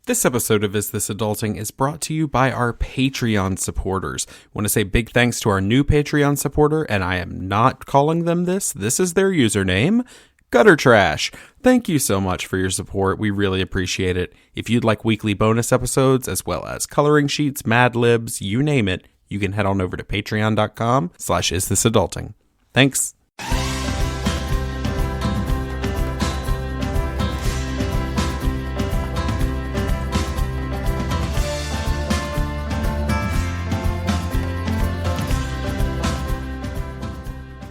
This episode of Is This Adulting is brought to you by our Patreon supporters. I want to say big thanks to our new Patreon supporter, and I am not calling them this. This is their username, Gutter Trash. Thank you so much for your support. We really appreciate it. If you'd like weekly bonus episodes, as well as coloring sheets, Mad Libs, you name it, you can head on over to patreon.com/isthisadulting. Thanks.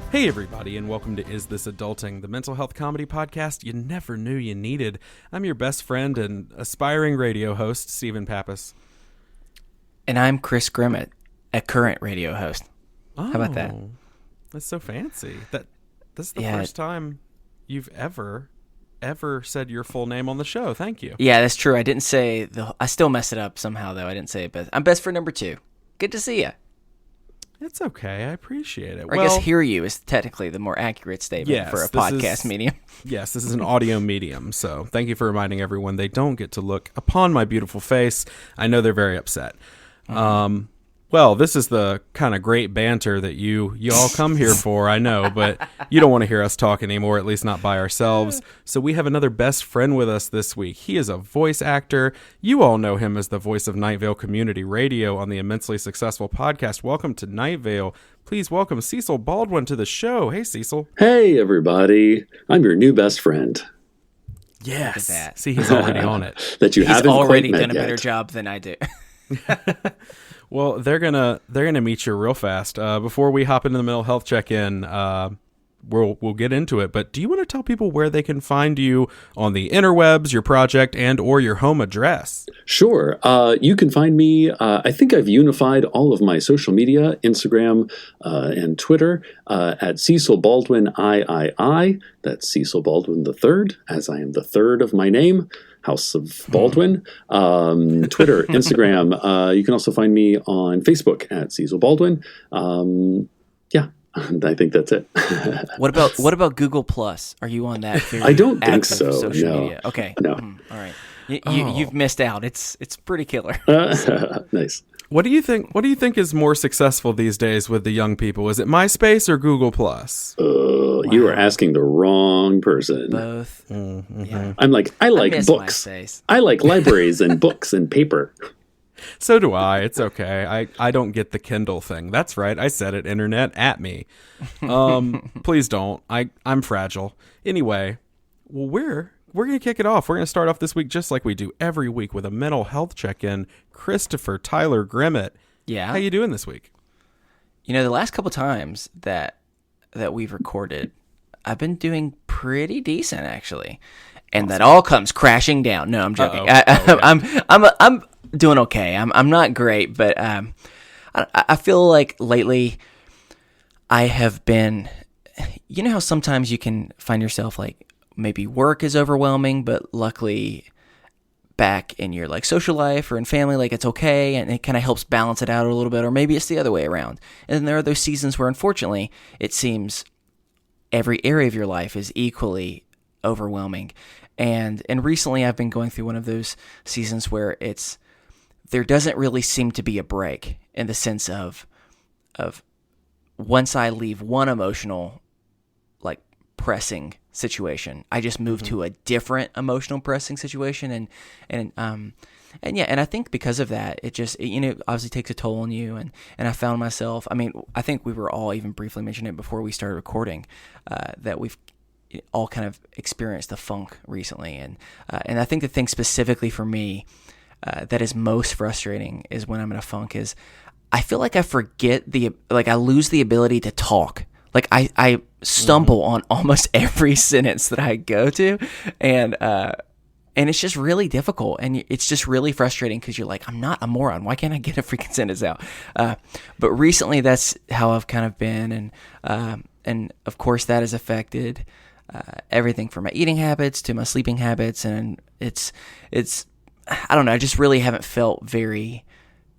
Hey everybody, and welcome to Is This Adulting, the mental health comedy podcast you never knew you needed. I'm your best friend and aspiring radio host, Stephen Pappas. And I'm Chris Grimmett, a current radio host. How about that? That's so fancy. That's the first time you've ever said your full name on the show. Thank you. Yeah, that's true. I didn't say I still messed it up somehow, though. I didn't say it, but I'm best friend number 2. Good to see you. It's okay. I appreciate it. Or I guess hear you is technically the more accurate statement for a podcast medium. Yes, this is an audio medium, so thank you for reminding everyone they don't get to look upon my beautiful face. I know they're very upset. Well, this is the kind of great banter that you all come here for, I know, but you don't want to hear us talk anymore, at least not by ourselves. So we have another best friend with us this week. He is a voice actor. You all know him as the voice of Night Vale Community Radio on the immensely successful podcast. Welcome to Night Vale. Please welcome Cecil Baldwin to the show. Hey, Cecil. Hey, everybody. I'm your new best friend. Yes. See, he's already on it. He's already done a better job than I do. Well, they're gonna meet you real fast. Before we hop into the mental health check-in, we'll get into it. But do you want to tell people where they can find you on the interwebs, your project, and or your home address? Sure. You can find me. I think I've unified all of my social media, Instagram and Twitter, at Cecil Baldwin III. That's Cecil Baldwin III, as I am the third of my name. House of Baldwin, Twitter, Instagram. You can also find me on Facebook at Cecil Baldwin. Yeah, I think that's it. What about Google Plus? Are you on that? I don't think so. Social no. media. Okay. No. All right. You've missed out. It's pretty killer. Nice. What do you think is more successful these days with the young people? Is it MySpace or Google Plus? Wow. You are asking the wrong person. Both. Mm-hmm. Yeah. I like books. MySpace. I like libraries and books and paper. So do I. It's okay. I don't get the Kindle thing. That's right. I said it. Internet at me. Please don't. I'm fragile. Anyway, well, we're going to kick it off. We're going to start off this week just like we do every week with a mental health check-in. Christopher Tyler Grimmett. Yeah. How you doing this week? You know, the last couple times that we've recorded, I've been doing pretty decent actually. And awesome. That all comes crashing down. No, I'm joking. I'm doing okay. I'm not great, but I feel like lately I have been, you know how sometimes you can find yourself like maybe work is overwhelming, but luckily back in your like social life or in family, like it's okay, and it kind of helps balance it out a little bit, or maybe it's the other way around. And then there are those seasons where unfortunately it seems every area of your life is equally overwhelming. And recently I've been going through one of those seasons where there doesn't really seem to be a break, in the sense of once I leave one emotional like pressing situation, I just move to a different emotional pressing situation, and I think because of that, it just obviously takes a toll on you, and I found myself, I think we were all even briefly mentioning it before we started recording, that we've all kind of experienced the funk recently, and I think the thing specifically for me that is most frustrating is when I'm in a funk is I feel like I I lose the ability to talk. Like I stumble on almost every sentence that I go to, and it's just really difficult, and it's just really frustrating because you're like, I'm not a moron. Why can't I get a freaking sentence out? But recently, that's how I've kind of been, and of course that has affected everything from my eating habits to my sleeping habits, and it's I don't know. I just really haven't felt very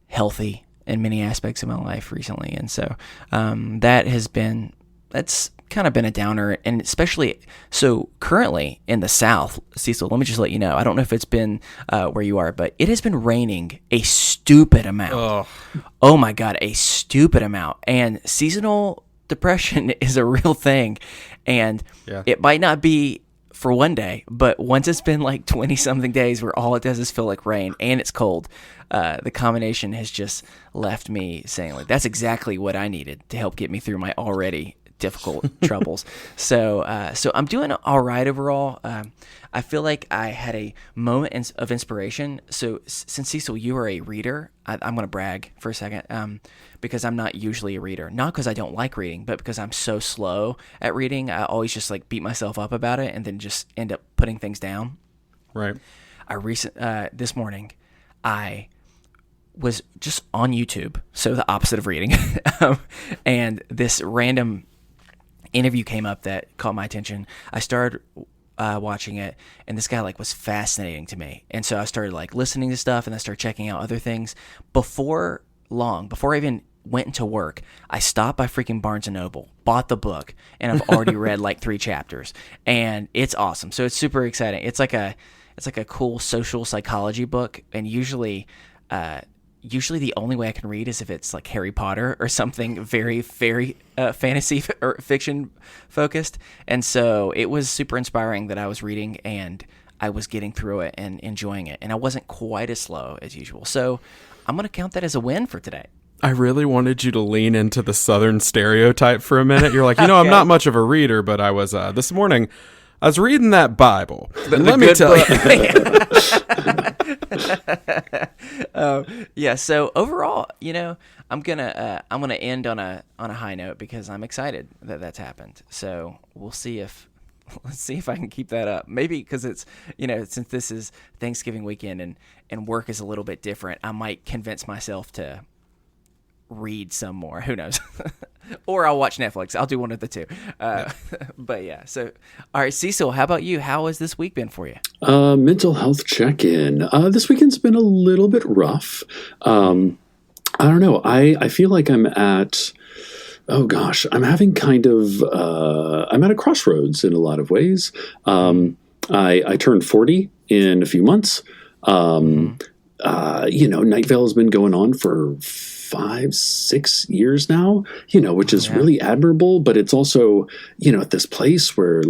healthy in many aspects of my life recently, and so that has been. kind of been a downer, and especially so currently in the South, Cecil, let me just let you know, I don't know if it's been where you are, but it has been raining a stupid amount. Oh my God, a stupid amount. And seasonal depression is a real thing, and it might not be for one day, but once it's been like 20 something days where all it does is feel like rain and it's cold, the combination has just left me saying like, that's exactly what I needed to help get me through my already difficult troubles. So I'm doing all right overall. I feel like I had a moment of inspiration. So since Cecil, you are a reader, I'm going to brag for a second, because I'm not usually a reader, not because I don't like reading, but because I'm so slow at reading. I always just like beat myself up about it and then just end up putting things down. Right. This morning, I was just on YouTube, so the opposite of reading, and this random interview came up that caught my attention. I started watching it, and this guy like was fascinating to me, and so I started like listening to stuff, and I started checking out other things. Before I even went into work, I stopped by freaking Barnes and Noble, bought the book, and I've already read like 3 chapters, and it's awesome. So it's super exciting. It's like a cool social psychology book, and usually the only way I can read is if it's like Harry Potter or something very, very fantasy or fiction focused. And so it was super inspiring that I was reading and I was getting through it and enjoying it. And I wasn't quite as slow as usual. So I'm going to count that as a win for today. I really wanted you to lean into the Southern stereotype for a minute. You're like, I'm not much of a reader, but I was this morning, I was reading that Bible. And let me tell you. So overall, I'm gonna end on a high note because I'm excited that that's happened. So let's see if I can keep that up. Maybe because it's since this is Thanksgiving weekend and work is a little bit different, I might convince myself to read some more. Who knows? Or I'll watch Netflix. I'll do one of the two. But yeah. So, all right, Cecil, how about you? How has this week been for you? Mental health check-in. This weekend's been a little bit rough. I don't know. I feel like I'm at, I'm having kind of, I'm at a crossroads in a lot of ways. I turned 40 in a few months. Night Vale has been going on for 5-6 years now, which is really admirable, but it's also, at this place where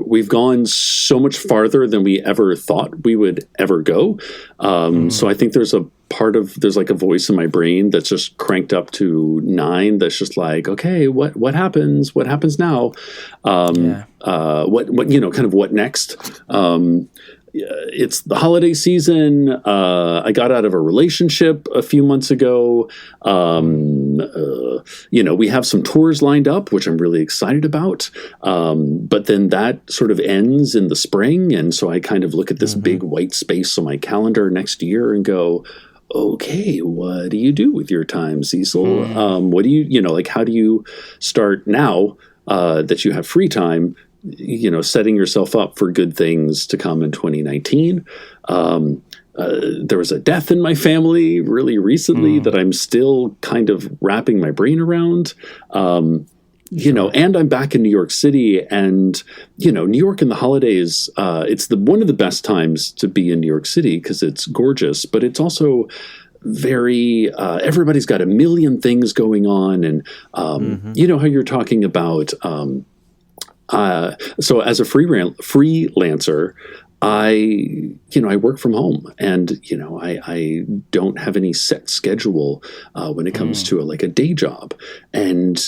we've gone so much farther than we ever thought we would ever go. So I think there's like a voice in my brain that's just cranked up to 9. That's just like, okay, what happens? What happens now? What next? It's the holiday season. I got out of a relationship a few months ago. We have some tours lined up, which I'm really excited about. But then that sort of ends in the spring. And so I kind of look at this big white space on my calendar next year and go, okay, what do you do with your time, Cecil? What do you, how do you start now that you have free time, setting yourself up for good things to come in 2019. There was a death in my family really recently that I'm still kind of wrapping my brain around. And I'm back in New York City, and, New York in the holidays, it's one of the best times to be in New York City because it's gorgeous, but it's also very, everybody's got a million things going on. And, how you're talking about, so as a freelancer, I work from home, and, I don't have any set schedule, when it comes to a day job. And,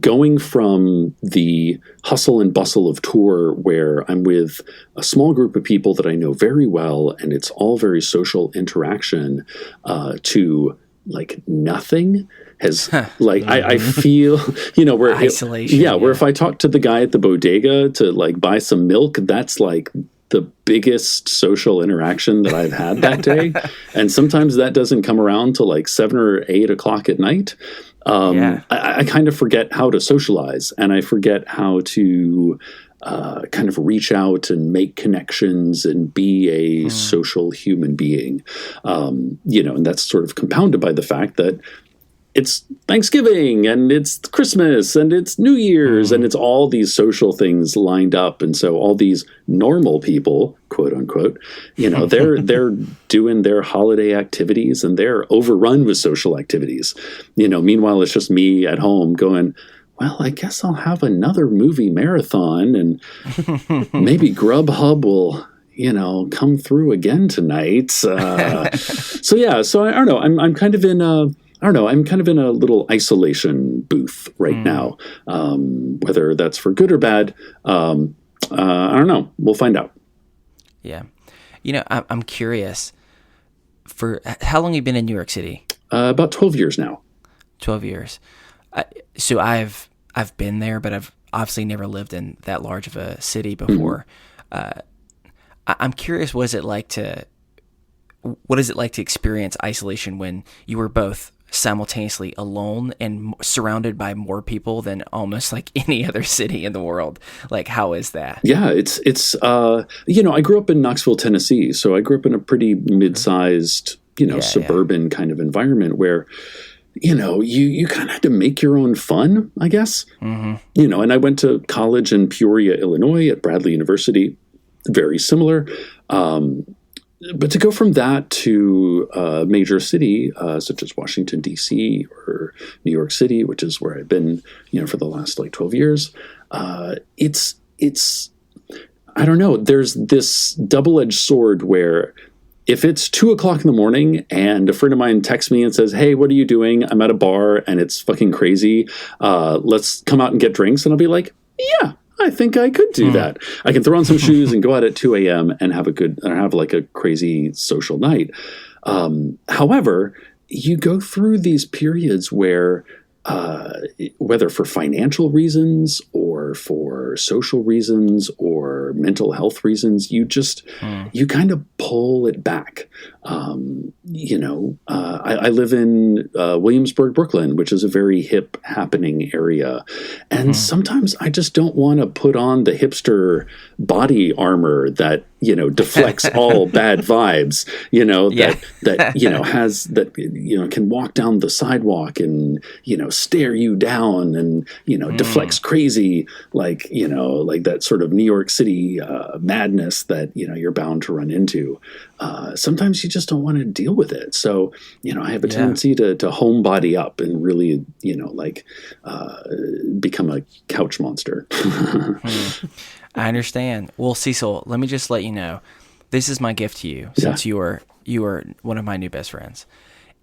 going from the hustle and bustle of tour where I'm with a small group of people that I know very well, and it's all very social interaction, to nothing has I feel, where isolation. Where if I talk to the guy at the bodega to buy some milk, that's the biggest social interaction that I've had that day. And sometimes that doesn't come around till 7 or 8 o'clock at night. I kind of forget how to socialize, and I forget how to kind of reach out and make connections and be a social human being. And that's sort of compounded by the fact that it's Thanksgiving and it's Christmas and it's New Year's and it's all these social things lined up. And so all these normal people, quote unquote, they're doing their holiday activities and they're overrun with social activities. Meanwhile, it's just me at home going, well, I guess I'll have another movie marathon and maybe Grubhub will, come through again tonight. So I don't know. I'm kind of in a little isolation booth right now. Whether that's for good or bad, I don't know. We'll find out. Yeah. I'm curious, for how long have you been in New York City? About 12 years now. 12 years. So I've been there, but I've obviously never lived in that large of a city before. I'm curious, what is it like to experience isolation when you were both simultaneously alone and surrounded by more people than almost like any other city in the world? Like, how is that? Yeah, it's I grew up in Knoxville, Tennessee, so I grew up in a pretty mid-sized, suburban kind of environment where you kind of had to make your own fun, I guess. And I went to college in Peoria, Illinois at Bradley University, very similar. But to go from that to a major city such as Washington, D.C. or New York City, which is where I've been, for the last 12 years, it's I don't know. There's this double-edged sword where if it's 2:00 in the morning and a friend of mine texts me and says, "Hey, what are you doing? I'm at a bar and it's fucking crazy. Let's come out and get drinks." And I'll be like, "Yeah, I think I could do that. I can throw on some shoes and go out at 2 a.m. and have a crazy social night." However, you go through these periods where, whether for financial reasons or for social reasons or mental health reasons, you kind of pull it back. I live in Williamsburg, Brooklyn, which is a very hip happening area. And sometimes I just don't want to put on the hipster body armor that, deflects all bad vibes, can walk down the sidewalk and, stare you down and, deflects crazy, like that sort of New York City madness that, you're bound to run into. Sometimes you just don't want to deal with it. So, I have a tendency to homebody up and really, become a couch monster. I understand. Well, Cecil, let me just let you know, this is my gift to you since you are one of my new best friends.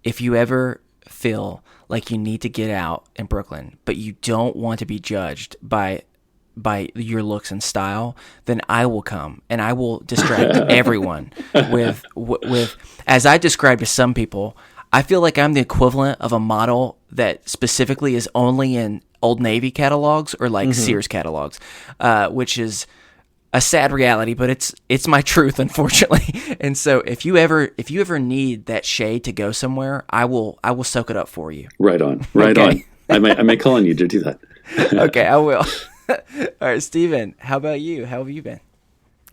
If you ever feel like you need to get out in Brooklyn, but you don't want to be judged by your looks and style, then I will come and I will distract everyone with, as I described to some people, I feel like I'm the equivalent of a model that specifically is only in Old Navy catalogs or like Sears catalogs, which is a sad reality, but it's my truth, unfortunately. And so if you ever need that shade to go somewhere, I will soak it up for you. Right on. I may call on you to do that. Okay, I will. All right, Steven, how about you? How have you been?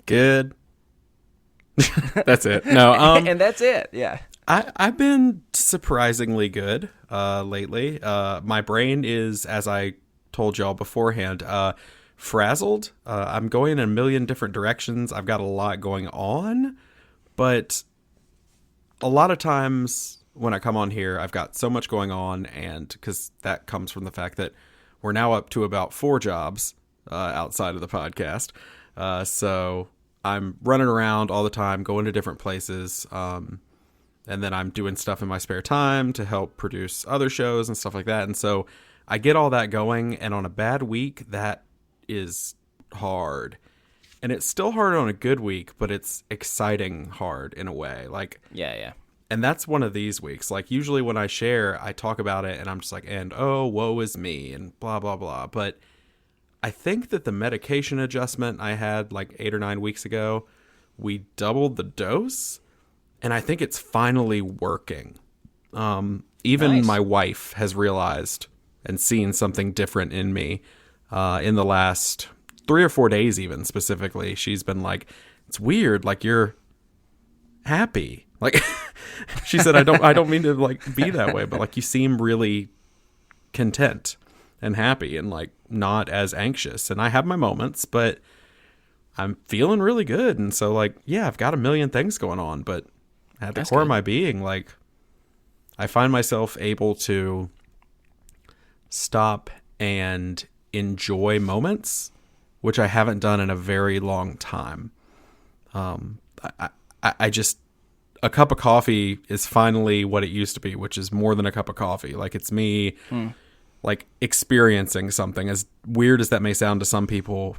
Good. That's it. No, and that's it. Yeah. I've been surprisingly good lately. My brain is, as I told y'all beforehand, frazzled. I'm going in a million different directions. I've got a lot going on, but a lot of times when I come on here, I've got so much going on, and because that comes from the fact that we're now up to about 4 jobs outside of the podcast. So I'm running around all the time, going to different places. And then I'm doing stuff in my spare time to help produce other shows and stuff like that. And so I get all that going. And on a bad week, that is hard. And it's still hard on a good week, but it's exciting hard in a way. Like, yeah. And that's one of these weeks. Like, usually when I share, I talk about it and I'm just like, and oh, woe is me and blah, blah, blah. But I think that the medication adjustment I had like 8 or 9 weeks ago, we doubled the dose. And I think it's finally working. Even Nice. My wife has realized and seen something different in me in the last 3 or 4 days even, specifically. She's been like, it's weird, like you're happy. Like, She said, I don't mean to like be that way, but like you seem really content and happy and like not as anxious. And I have my moments, but I'm feeling really good. And so like, yeah, I've got a million things going on, but at the core of my being, like I find myself able to stop and enjoy moments, which I haven't done in a very long time. I just, a cup of coffee is finally what it used to be, which is more than a cup of coffee. Like it's me like experiencing something. As weird as that may sound to some people,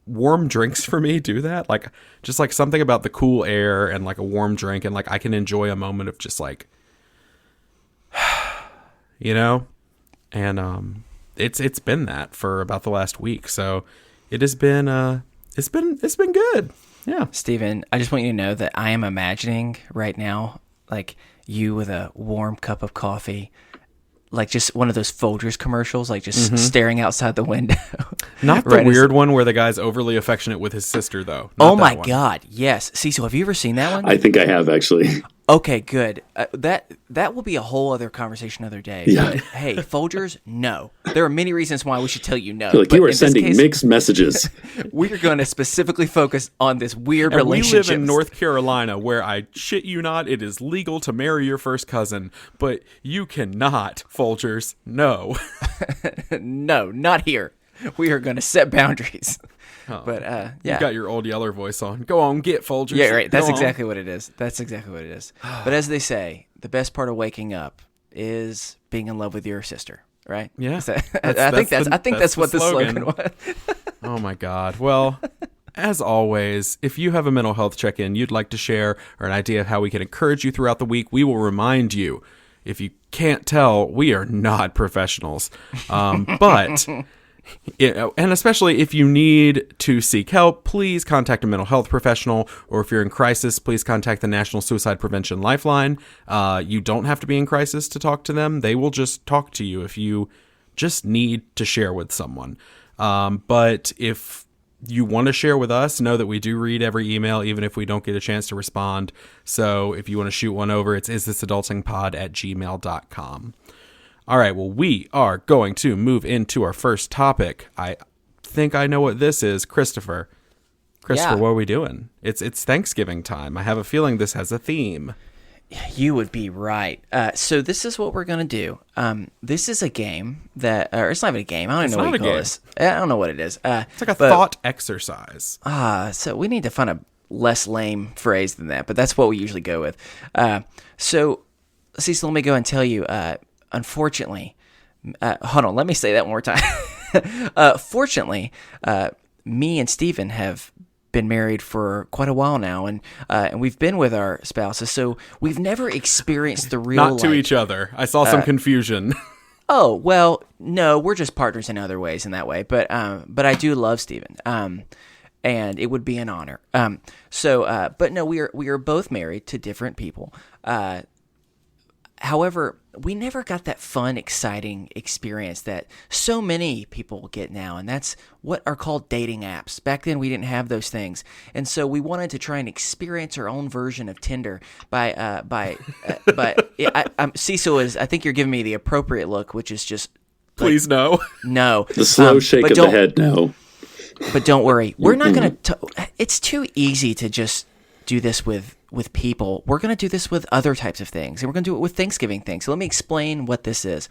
warm drinks for me do that. Like just like something about the cool air and like a warm drink, and like I can enjoy a moment of just like, you know, and it's been that for about the last week. So it has been it's been good. Yeah. Steven, I just want you to know that I am imagining right now, like you with a warm cup of coffee, like just one of those Folgers commercials, like just staring outside the window. Not the weird one where the guy's overly affectionate with his sister, though. Not oh my one. God, yes. Cecil, have you ever seen that one? I think I have, actually. Okay, good. That will be a whole other conversation another day. Yeah. But, hey, Folgers, no. There are many reasons why we should tell you no. Like but you are in this sending case, mixed messages. we are going to specifically focus on this weird And we relationship. live in North Carolina, where I shit you not, it is legal to marry your first cousin, but you cannot, Folgers. No. No, not here. We are going to set boundaries. Oh. But yeah, You got your old Yeller voice on. Go on, get Folgers. yeah, right. That's Go on. exactly what it is. That's exactly what it is. But as they say, the best part of waking up is being in love with your sister. Right? Yeah. I think that's what the slogan was. Oh my God. Well, as always, if you have a mental health check-in you'd like to share, or an idea of how we can encourage you throughout the week, we will remind you. If you can't tell, we are not professionals. But, you know, and especially if you need to seek help, please contact a mental health professional. Or if you're in crisis, please contact the National Suicide Prevention Lifeline. You don't have to be in crisis to talk to them. They will just talk to you if you just need to share with someone. But if you want to share with us, know that we do read every email, even if we don't get a chance to respond. So if you want to shoot one over, it's isthisadultingpod@gmail.com. All right, well, we are going to move into our first topic. I think I know what this is. Christopher, Yeah. what are we doing? It's Thanksgiving time. I have a feeling this has a theme. You would be right. So this is what we're going to do. This is a game that, or it's not even a game. I don't even know what you call this. I don't know what it is. It's like a thought exercise. So we need to find a less lame phrase than that, but that's what we usually go with. So, Cecil, let me go and tell you, unfortunately, hold on, let me say that one more time. Fortunately, me and Steven have been married for quite a while now, and we've been with our spouses, so we've never experienced the real Not to each other. I saw some confusion. Oh, well, no, we're just partners in other ways in that way, but I do love Steven, and it would be an honor. But no, we are both married to different people. However, we never got that fun, exciting experience that so many people get now, and that's what are called dating apps. Back then, we didn't have those things, and so we wanted to try and experience our own version of Tinder Cecil is. I think you're giving me the appropriate look, which is just Please no. no. The slow shake of the head, no. But don't worry, we're not going to. It's too easy to just do this with people. We're going to do this with other types of things, and we're going to do it with Thanksgiving things. So let me explain what this is.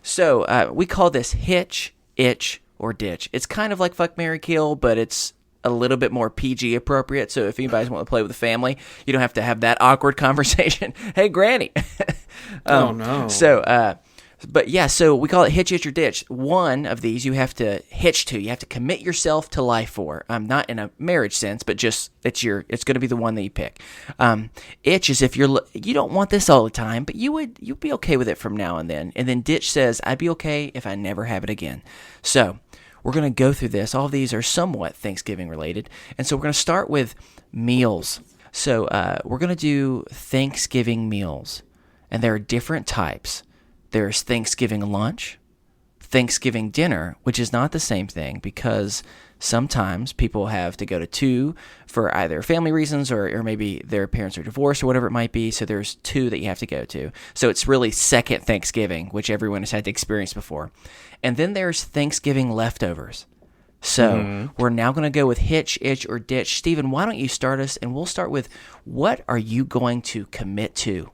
So we call this hitch, itch, or ditch. It's kind of like fuck, marry, kill, but it's a little bit more PG appropriate. So if anybody's want to play with the family, you don't have to have that awkward conversation. Hey, Granny. Oh no. But yeah, so we call it hitch, itch, or ditch. One of these you have to hitch to. You have to commit yourself to life for. Not in a marriage sense, but just it's going to be the one that you pick. Itch is if you don't want this all the time, but you'd be okay with it from now and then. And then ditch says I'd be okay if I never have it again. So we're going to go through this. All of these are somewhat Thanksgiving related, and so we're going to start with meals. So we're going to do Thanksgiving meals, and there are different types. There's Thanksgiving lunch, Thanksgiving dinner, which is not the same thing because Sometimes people have to go to 2 for either family reasons or maybe their parents are divorced or whatever it might be. So there's 2 that you have to go to. So it's really second Thanksgiving, which everyone has had to experience before. And then there's Thanksgiving leftovers. So we're now going to go with hitch, itch, or ditch. Stephen, why don't you start us? And we'll start with, what are you going to commit to?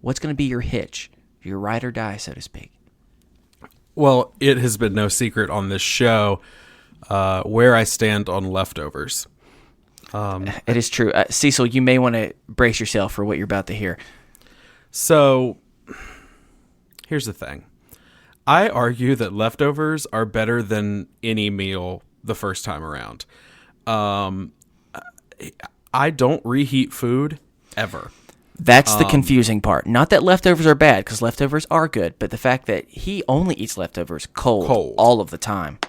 What's going to be your hitch, your ride or die, so to speak? Well, it has been no secret on this show where I stand on leftovers. It is true. Cecil, you may want to brace yourself for what you're about to hear. So here's the thing. I argue that leftovers are better than any meal the first time around. I don't reheat food ever. That's the confusing part. Not that leftovers are bad, because leftovers are good, but the fact that he only eats leftovers cold all of the time.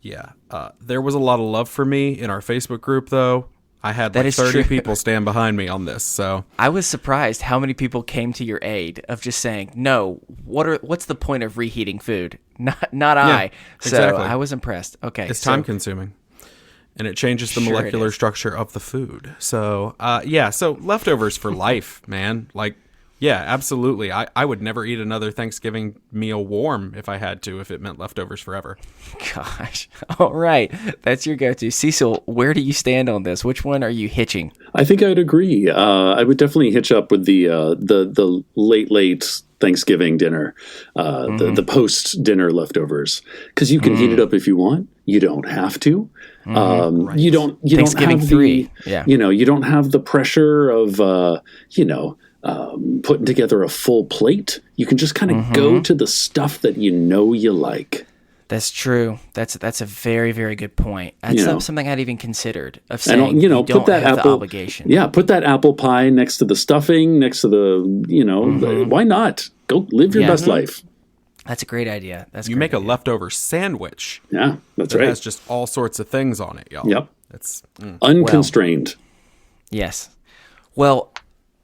Yeah. There was a lot of love for me in our Facebook group, though. I had That like is 30 true. people stand behind me on this, so... I was surprised how many people came to your aid of just saying, no, what's the point of reheating food? Not I. So exactly. I was impressed. Okay. It's time consuming. And it changes the Sure it molecular is. structure of the food. So, so leftovers for life, man. Like, yeah, absolutely. I would never eat another Thanksgiving meal warm if I had to, if it meant leftovers forever. Gosh. All right. That's your go-to. Cecil, where do you stand on this? Which one are you hitching? I think I'd agree. I would definitely hitch up with the late Thanksgiving dinner, the post dinner leftovers, because you can heat it up if you want. You don't have to. Right. You don't Thanksgiving have 3. Yeah. You don't have the pressure of putting together a full plate. You can just kind of go to the stuff that you like. That's true. That's a very, very good point. That's not something I'd even considered of And saying you don't put that have apple the obligation. Yeah, put that apple pie next to the stuffing, next to the why not? Go live your best life. That's a great idea. You make a leftover sandwich. Yeah, that's that right. has just all sorts of things on it, y'all. Yep. It's Unconstrained. Yes. Well,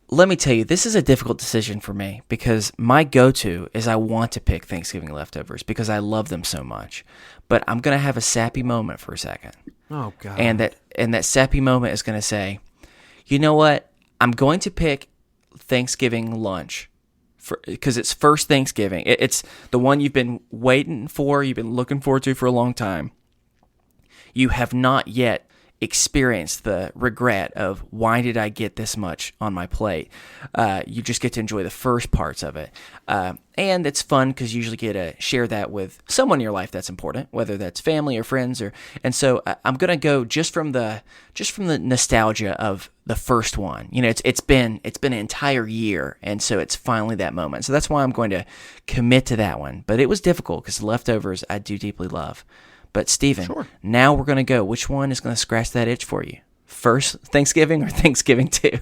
let me tell you, this is a difficult decision for me because my go-to is I want to pick Thanksgiving leftovers because I love them so much. But I'm going to have a sappy moment for a second. oh god. And that sappy moment is going to say, you know what? I'm going to pick Thanksgiving lunch because it's first Thanksgiving. It's the one you've been waiting for, you've been looking forward to for a long time. You have not yet experienced the regret of why did I get this much on my plate. You just get to enjoy the first parts of it. And it's fun because you usually get to share that with someone in your life that's important, whether that's family or friends. And so I'm going to go just from the nostalgia of the first one. It's been an entire year, and so it's finally that moment. So that's why I'm going to commit to that one. But it was difficult because leftovers I do deeply love. But Stephen, now we're going to go. Which one is going to scratch that itch for you? First Thanksgiving or Thanksgiving 2?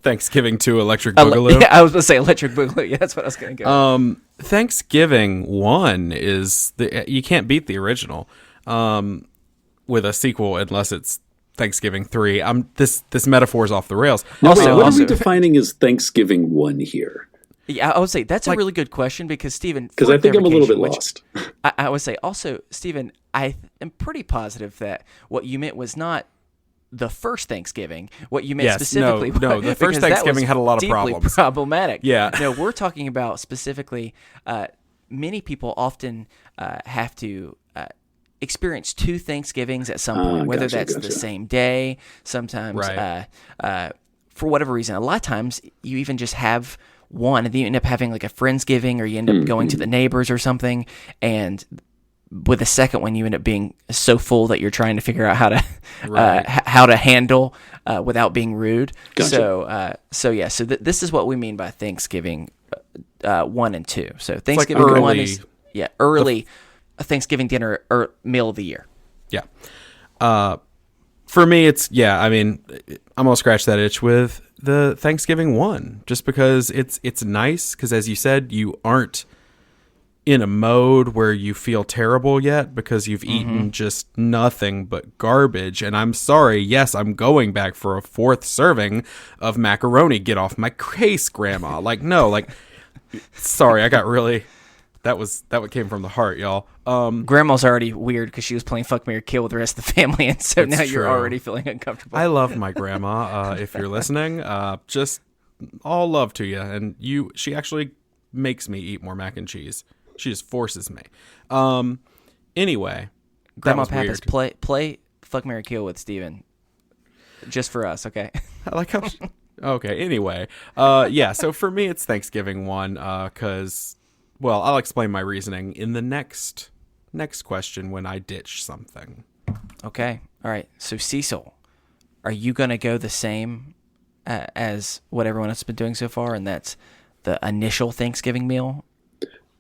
Thanksgiving 2 Electric Boogaloo. Yeah, I was going to say Electric Boogaloo. Yeah, that's what I was going to go. Thanksgiving 1 is you can't beat the original with a sequel unless it's Thanksgiving 3. This metaphor is off the rails. Now, wait, what are we defining as Thanksgiving 1 here? Yeah, I would say that's a really good question because, Stephen, because I think I'm a little bit lost. I would say also, Stephen, I am pretty positive that what you meant was not the first Thanksgiving. What you meant specifically, the first Thanksgiving had a lot of problems. Problematic. Yeah. No, we're talking about specifically. Many people often have to experience 2 Thanksgivings at some point, whether that's the same day. Sometimes, for whatever reason, a lot of times you even just have one, and then you end up having like a Friendsgiving, or you end up going to the neighbors or something, and with the second one, you end up being so full that you're trying to figure out how to handle without being rude. Gotcha. So this is what we mean by Thanksgiving 1 and 2. So Thanksgiving like 1 is early Thanksgiving dinner or meal of the year. Yeah. For me, it's I'm gonna scratch that itch with the Thanksgiving 1, just because it's nice. Because as you said, you aren't in a mode where you feel terrible yet because you've eaten just nothing but garbage. And I'm sorry, yes, I'm going back for a 4th serving of macaroni. Get off my case, Grandma. Sorry, I got really That what came from the heart, y'all. Grandma's already weird because she was playing Fuck, Marry, Kill with the rest of the family, and so now you're true. already feeling uncomfortable. I love my grandma. If you're listening, just all love to you. And she actually makes me eat more mac and cheese. She just forces me. Anyway, Grandma that was Pappas, weird. play Fuck, Marry, Kill with Steven. Just for us, okay? I like how. Okay. Anyway, yeah. So for me, it's Thanksgiving one, because, well, I'll explain my reasoning in the next question when I ditch something. Okay. All right. So Cecil, are you gonna go the same as what everyone else has been doing so far, and that's the initial Thanksgiving meal?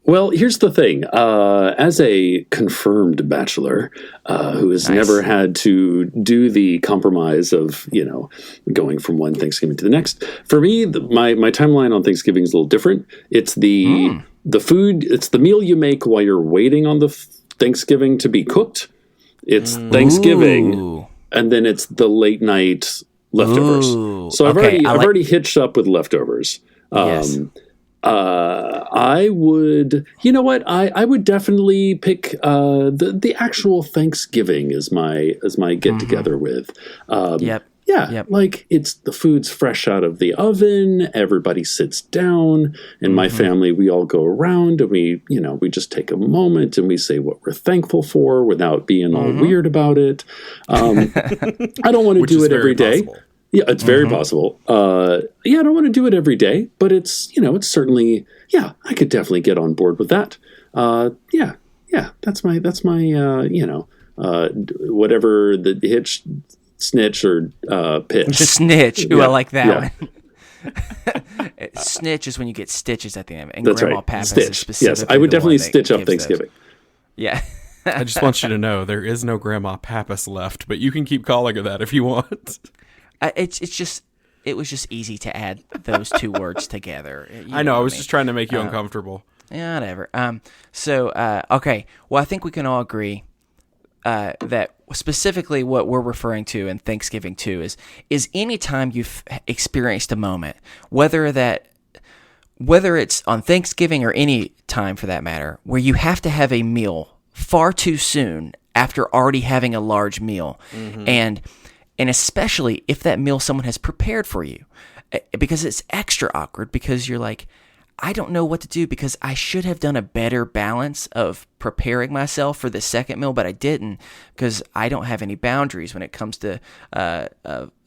Well, here's the thing. As a confirmed bachelor who has never had to do the compromise of, going from one Thanksgiving to the next, for me, my timeline on Thanksgiving is a little different. It's the food, it's the meal you make while you're waiting on the Thanksgiving to be cooked. It's Thanksgiving, and then it's the late night leftovers. Ooh. So I've already hitched up with leftovers. Yes. I would, I would definitely pick the actual Thanksgiving as my get together with. Yep. Yeah, like it's the food's fresh out of the oven. Everybody sits down. In my family, we all go around and we just take a moment and we say what we're thankful for without being all weird about it. I don't want to do it every day. Possible. Yeah, it's very possible. I don't want to do it every day, but it's certainly, I could definitely get on board with that. That's my whatever the hitch, snitch, or pitch. Snitch. Ooh, I like that Yeah. one. Snitch is when you get stitches at the end, and That's Grandma right. Pappas Stitch. is specifically Yes, I would the definitely one that stitch up gives those. Thanksgiving. Yeah. I just want you to know there is no Grandma Pappas left, but you can keep calling her that if you want. It was just easy to add those two words together. I know. I was just trying to make you uncomfortable. Yeah, whatever. Okay. Well, I think we can all agree that specifically what we're referring to in Thanksgiving too is any time you've experienced a moment, whether it's on Thanksgiving or any time for that matter, where you have to have a meal far too soon after already having a large meal, and especially if that meal someone has prepared for you, because it's extra awkward because you're like, I don't know what to do because I should have done a better balance of preparing myself for the second meal, but I didn't because I don't have any boundaries when it comes to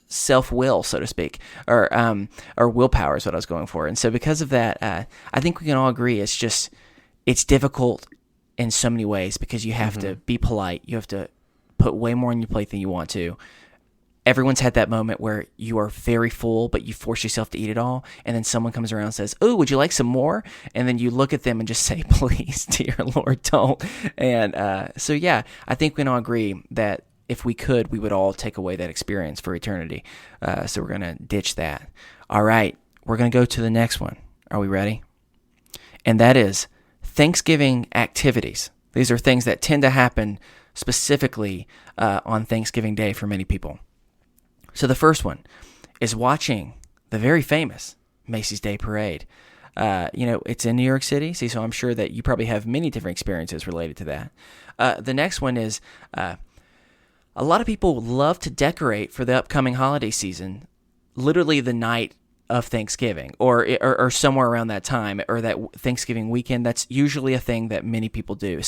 self-will, so to speak, or willpower is what I was going for. And so because of that, I think we can all agree it's difficult in so many ways because you have to be polite. You have to put way more on your plate than you want to. Everyone's had that moment where you are very full, but you force yourself to eat it all, and then someone comes around and says, "Oh, would you like some more?" And then you look at them and just say, "Please, dear Lord, don't." And I think we can all agree that if we could, we would all take away that experience for eternity. So we're going to ditch that. All right, we're going to go to the next one. Are we ready? And that is Thanksgiving activities. These are things that tend to happen specifically on Thanksgiving Day for many people. So the first one is watching the very famous Macy's Day Parade. It's in New York City, so I'm sure that you probably have many different experiences related to that. The next one is a lot of people love to decorate for the upcoming holiday season, literally the night of Thanksgiving or somewhere around that time or that Thanksgiving weekend. That's usually a thing that many people do.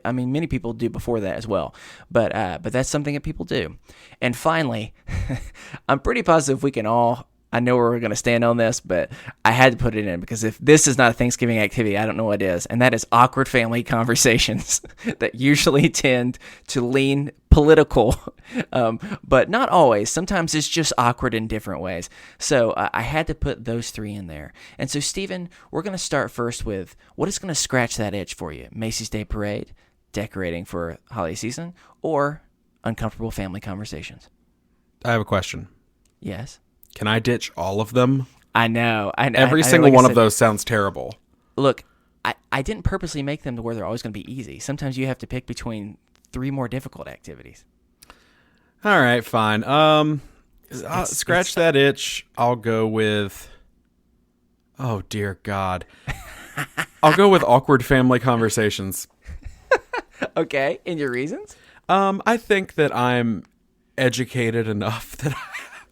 Many people do before that as well, but that's something that people do. And finally, I'm pretty positive I know where we're going to stand on this, but I had to put it in because if this is not a Thanksgiving activity, I don't know what is. And that is awkward family conversations that usually tend to lean political, but not always. Sometimes it's just awkward in different ways. So I had to put those three in there. And so, Stephen, we're going to start first with what is going to scratch that itch for you? Macy's Day Parade, decorating for holiday season, or uncomfortable family conversations? I have a question. Yes. Can I ditch all of them? I know. Every single one of those sounds terrible. Look, I didn't purposely make them to where they're always going to be easy. Sometimes you have to pick between three more difficult activities. All right, fine. Scratch that itch. I'll go with... Oh, dear God. I'll go with awkward family conversations. Okay, and your reasons? I think that I'm educated enough that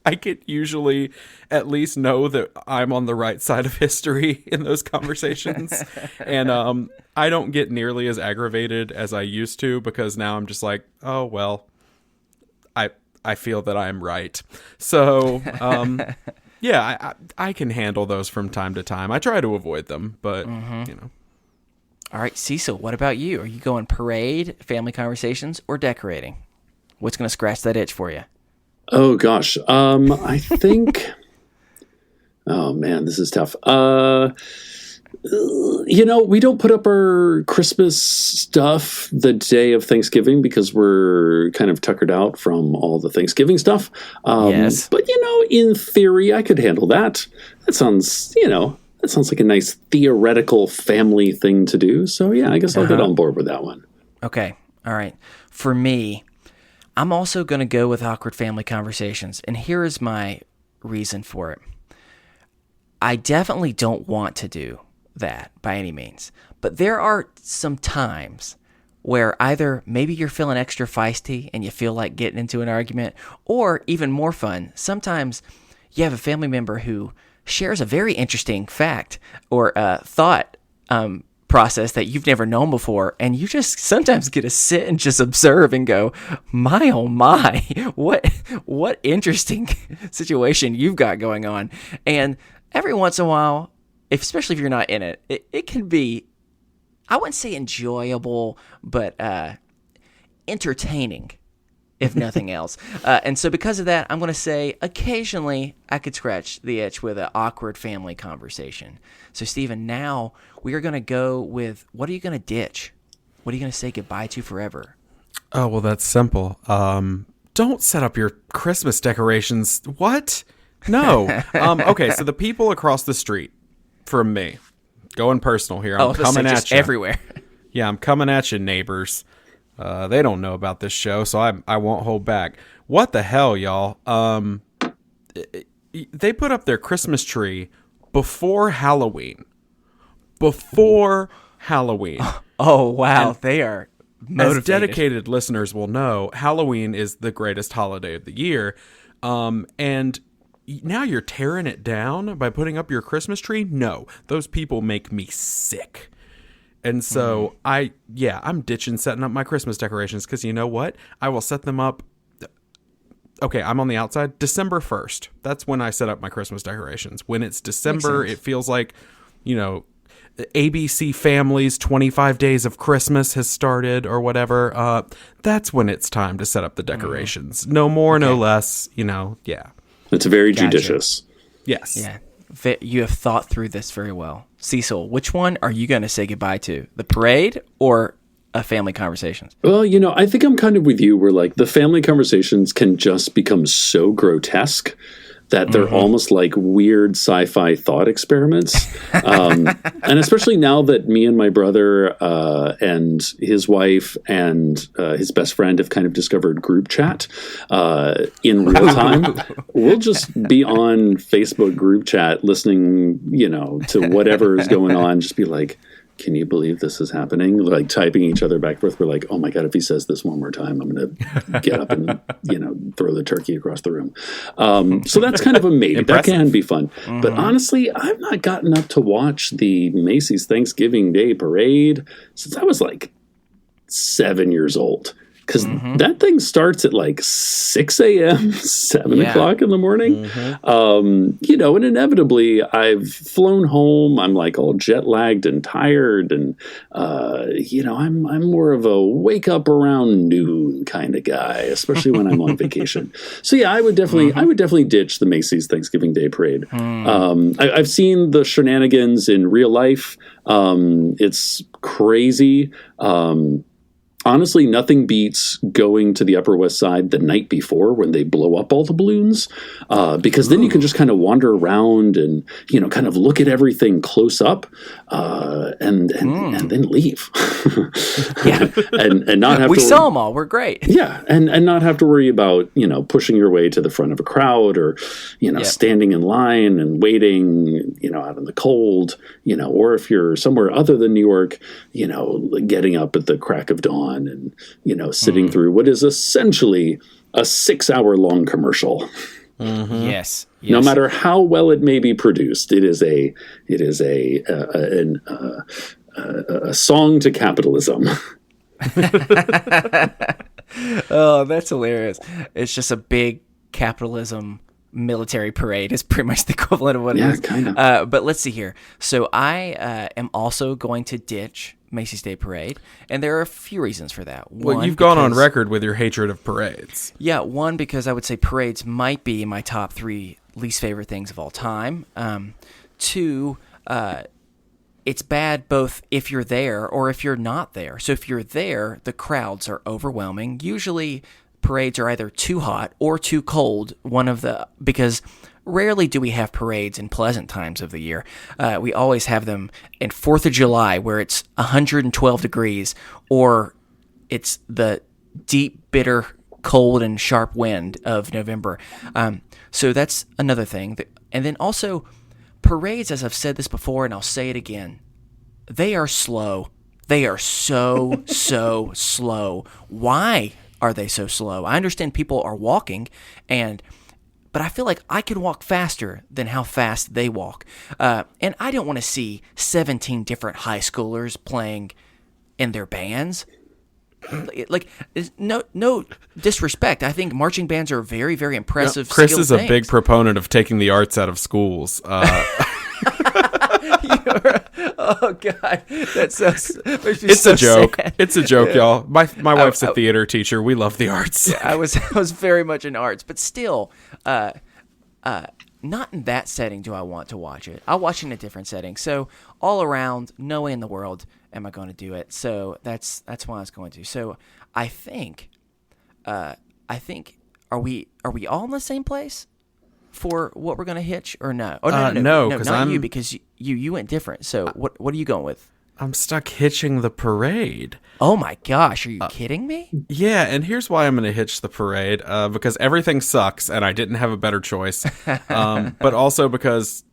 I could usually at least know that I'm on the right side of history in those conversations. And I don't get nearly as aggravated as I used to, because now I'm just like, oh, well, I feel that I'm right. So, yeah, I can handle those from time to time. I try to avoid them, but, you know. All right, Cecil, what about you? Are you going parade, family conversations, or decorating? What's going to scratch that itch for you? Oh gosh, I think. Oh man, this is tough. We don't put up our Christmas stuff the day of Thanksgiving because we're kind of tuckered out from all the Thanksgiving stuff. Yes, but in theory, I could handle that. That sounds like a nice theoretical family thing to do. So yeah, I guess I'll get on board with that one. Okay, all right. For me, I'm also going to go with awkward family conversations, and here is my reason for it. I definitely don't want to do that by any means, but there are some times where either maybe you're feeling extra feisty and you feel like getting into an argument, or even more fun, sometimes you have a family member who shares a very interesting fact or thought process that you've never known before, and you just sometimes get to sit and just observe and go, my oh my, what interesting situation you've got going on. And every once in a while, especially if you're not in it, it can be, I wouldn't say enjoyable, but entertaining, if nothing else. And so because of that, I'm going to say occasionally I could scratch the itch with an awkward family conversation. So Stephen, now we are going to go with, what are you going to ditch? What are you going to say goodbye to forever? Oh, well, that's simple. Don't set up your Christmas decorations. What? No. Okay, so the people across the street from me, going personal here. I'm coming at you. Everywhere. Yeah, I'm coming at you, neighbors. They don't know about this show, so I won't hold back. What the hell, y'all? They put up their Christmas tree before Halloween. Before Halloween. Oh, wow. And they are motivated. As dedicated listeners will know, Halloween is the greatest holiday of the year. And now you're tearing it down by putting up your Christmas tree? No, those people make me sick. And so I'm ditching setting up my Christmas decorations, because you know what? I will set them up. Okay, I'm on the outside. December 1st. That's when I set up my Christmas decorations. When it's December, it feels like, ABC Family's 25 Days of Christmas has started or whatever. That's when it's time to set up the decorations. No more, no less, yeah. It's very judicious. Yes. Yeah. You have thought through this very well. Cecil, which one are you going to say goodbye to? The parade or a family conversations? Well, I think I'm kind of with you, where like the family conversations can just become so grotesque that they're almost like weird sci-fi thought experiments. And especially now that me and my brother and his wife and his best friend have kind of discovered group chat in real time, we'll just be on Facebook group chat listening, to whatever is going on, just be like, can you believe this is happening? Like typing each other back and forth. We're like, oh my God, if he says this one more time, I'm going to get up and, throw the turkey across the room. So that's kind of a maybe. That can be fun. But honestly, I've not gotten up to watch the Macy's Thanksgiving Day Parade since I was like 7 years old. Because that thing starts at like 6 a.m., 7 o'clock in the morning. And inevitably I've flown home. I'm like all jet lagged and tired. And, I'm more of a wake up around noon kind of guy, especially when I'm on vacation. So yeah, I would definitely ditch the Macy's Thanksgiving Day Parade. I've seen the shenanigans in real life. It's crazy. honestly, nothing beats going to the Upper West Side the night before when they blow up all the balloons, because then you can just kind of wander around and, kind of look at everything close up, and then leave. Yeah. and not have we to saw them all. We're great. Yeah, and not have to worry about, pushing your way to the front of a crowd or, standing in line and waiting, out in the cold, or if you're somewhere other than New York, getting up at the crack of dawn and, sitting through what is essentially a 6-hour long commercial. Mm-hmm. Yes. No matter how well it may be produced, it is a song to capitalism. Oh, that's hilarious. It's just a big capitalism military parade is pretty much the equivalent of what it is. Yeah, kind of. But let's see here. So I am also going to ditch Macy's Day Parade, and there are a few reasons for that. Well, you've gone on record with your hatred of parades. Yeah, one, because I would say parades might be my top 3 least favorite things of all time. 2, it's bad both if you're there or if you're not there. So if you're there, the crowds are overwhelming. Usually parades are either too hot or too cold, because rarely do we have parades in pleasant times of the year. We always have them in 4th of July where it's 112 degrees, or it's the deep, bitter, cold, and sharp wind of November. So that's another thing. And then also, parades, as I've said this before, and I'll say it again, they are slow. They are so slow. Why are they so slow? I understand people are walking, but I feel like I can walk faster than how fast they walk. And I don't want to see 17 different high schoolers playing in their bands. Like, no disrespect. I think marching bands are very, very impressive. Chris is a things. big proponent of taking the arts out of schools. Oh God, that's so. It's a joke. Sad. It's a joke, y'all. My wife's a theater teacher. We love the arts. Yeah, I was very much in arts, but still, not in that setting do I want to watch it. I'll watch it in a different setting. So all around, no way in the world am I going to do it. So that's why I was going to. So I think, are we all in the same place for what we're going to hitch or no? Oh no, not you, because you went different. So what are you going with? I'm stuck hitching the parade. Oh my gosh, are you kidding me? Yeah, and here's why I'm going to hitch the parade, because everything sucks and I didn't have a better choice. But also because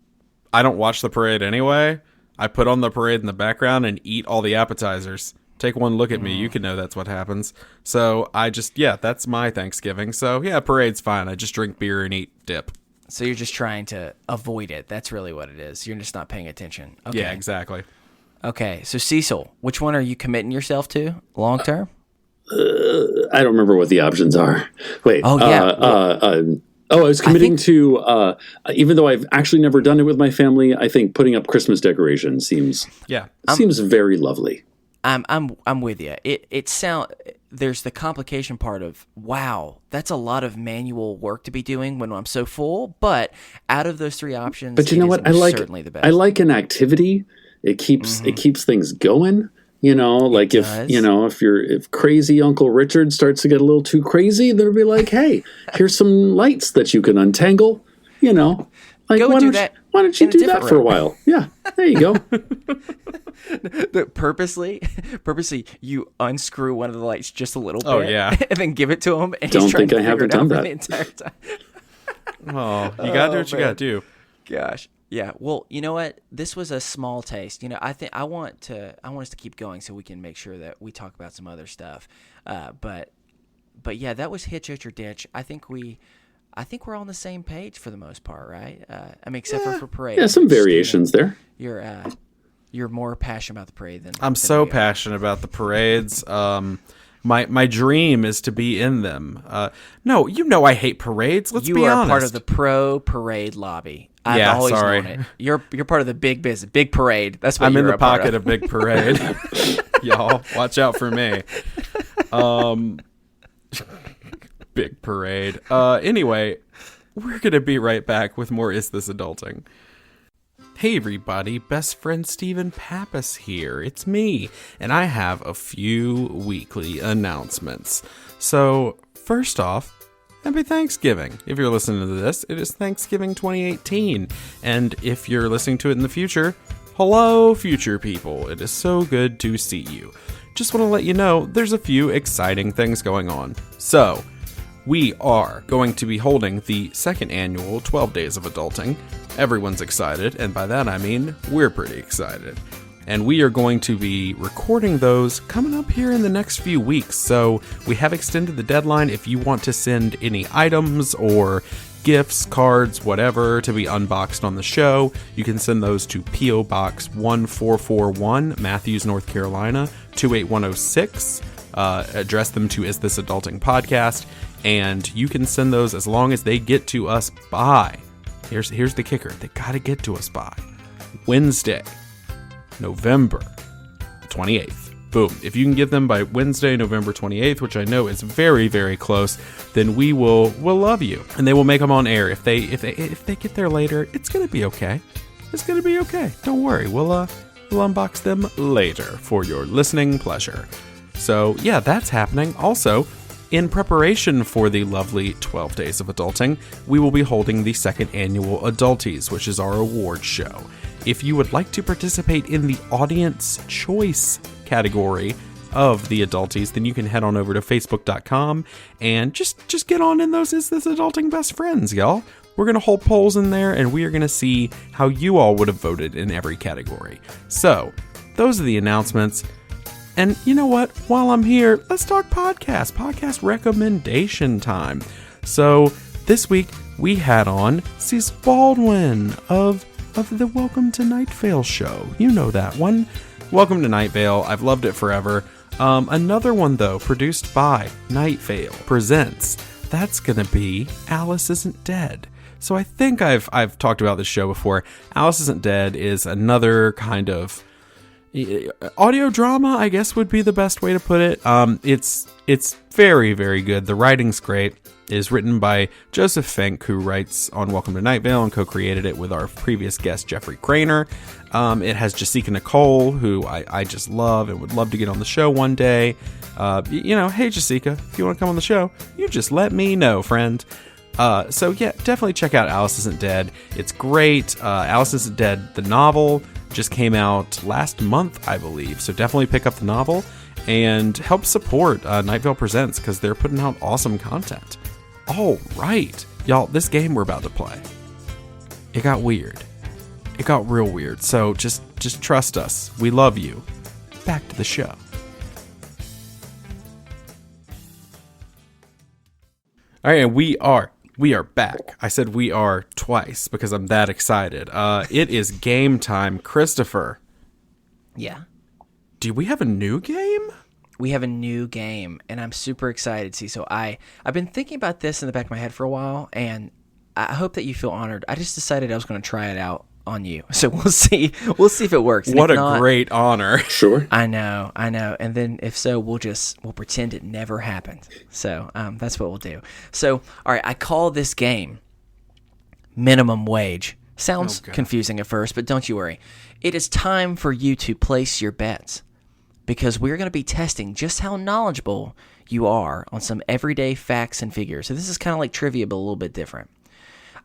I don't watch the parade anyway. I put on the parade in the background and eat all the appetizers. Take one look at me, you can know that's what happens. So that's my Thanksgiving. So yeah, parade's fine. I just drink beer and eat dip. So you're just trying to avoid it. That's really what it is. You're just not paying attention. Okay. Yeah, exactly. Okay, so Cecil, which one are you committing yourself to long term? I don't remember what the options are. Wait. Oh, yeah. I was committing to, even though I've actually never done it with my family, I think putting up Christmas decorations seems very lovely. I'm with you. There's the complication part of, wow, that's a lot of manual work to be doing when I'm so full. But out of those 3 options, but you know what? I like certainly the best. I like an activity. It keeps things going. If crazy Uncle Richard starts to get a little too crazy, they'll be like, hey, here's some lights that you can untangle. Go why do that. Why don't you do that for a while? Yeah, there you go. Purposely, you unscrew one of the lights just a little bit. Oh yeah, and then give it to him. And don't he's trying think to I haven't done that the entire time. You gotta do what you gotta do. Gosh. Yeah, well, you know what? This was a small taste. I think I want us to keep going so we can make sure that we talk about some other stuff. But yeah, that was Hitch, Hitch, or Ditch. I think we're all on the same page for the most part, right? Except for parade. Yeah, some variations there. You're more passionate about the parade than I'm so passionate about the parades. My dream is to be in them. No, I hate parades. Let's be honest. You are part of the pro parade lobby. I've always known it. You're part of the big business, big parade. That's what I'm in the part pocket of big parade. Y'all, watch out for me. Big parade. Anyway, we're gonna be right back with more Is This Adulting? Hey everybody, best friend Stephen Pappas here. It's me, and I have a few weekly announcements. So, first off, happy Thanksgiving. If you're listening to this, it is Thanksgiving 2018. And if you're listening to it in the future, hello future people. It is so good to see you. Just want to let you know there's a few exciting things going on. So, we are going to be holding the second annual 12 Days of Adulting. Everyone's excited, and by that I mean we're pretty excited. And we are going to be recording those coming up here in the next few weeks. So we have extended the deadline. If you want to send any items or gifts, cards, whatever, to be unboxed on the show, you can send those to P.O. Box 1441, Matthews, North Carolina, 28106. Address them to Is This Adulting Podcast, and you can send those as long as they get to us by, here's the kicker, they gotta get to us by Wednesday, November 28th. Boom. If you can get them by Wednesday, November 28th, which I know is very, very close, then we'll love you, and they will make them on air. If they get there later, it's gonna be okay. It's gonna be okay. Don't worry. We'll unbox them later for your listening pleasure. So yeah, that's happening. Also, in preparation for the lovely 12 Days of Adulting, we will be holding the second annual Adulties, which is our award show. If you would like to participate in the audience choice category of the Adulties, then you can head on over to facebook.com and just get on in those Is This Adulting best friends, y'all. We're going to hold polls in there, and we are going to see how you all would have voted in every category. So, those are the announcements. And you know what? While I'm here, let's talk podcast recommendation time. So this week we had on Cecil Baldwin of the Welcome to Night Vale show. You know that one. Welcome to Night Vale. I've loved it forever. Another one though, produced by Night Vale presents. That's gonna be Alice Isn't Dead. So I think I've talked about this show before. Alice Isn't Dead is another kind of audio drama, I guess would be the best way to put it. It's very, very good. The writing's great. It is written by Joseph Fink, who writes on Welcome to Night Vale and co-created it with our previous guest, Jeffrey Craner. It has Jessica Nicole, who I just love and would love to get on the show one day. Hey Jessica, if you want to come on the show, you just let me know, friend. So yeah, definitely check out Alice Isn't Dead. It's great. Alice Isn't Dead, the novel, just came out last month, I believe. So definitely pick up the novel and help support Night Vale Presents, because they're putting out awesome content. All right, y'all, this game we're about to play, it got weird. It got real weird. So just trust us. We love you. Back to the show. All right, and we are back. I said we are twice because I'm that excited. It is game time. Christopher. Yeah. Do we have a new game? We have a new game, and I'm super excited. See, so I've been thinking about this in the back of my head for a while, and I hope that you feel honored. I just decided I was going to try it out on you. So we'll see if it works. And what a great honor. Sure. I know. And then if so, we'll pretend it never happened. So that's what we'll do. So, all right, I call this game Minimum Wage. Sounds confusing at first, but don't you worry. It is time for you to place your bets, because we're going to be testing just how knowledgeable you are on some everyday facts and figures. So this is kind of like trivia, but a little bit different.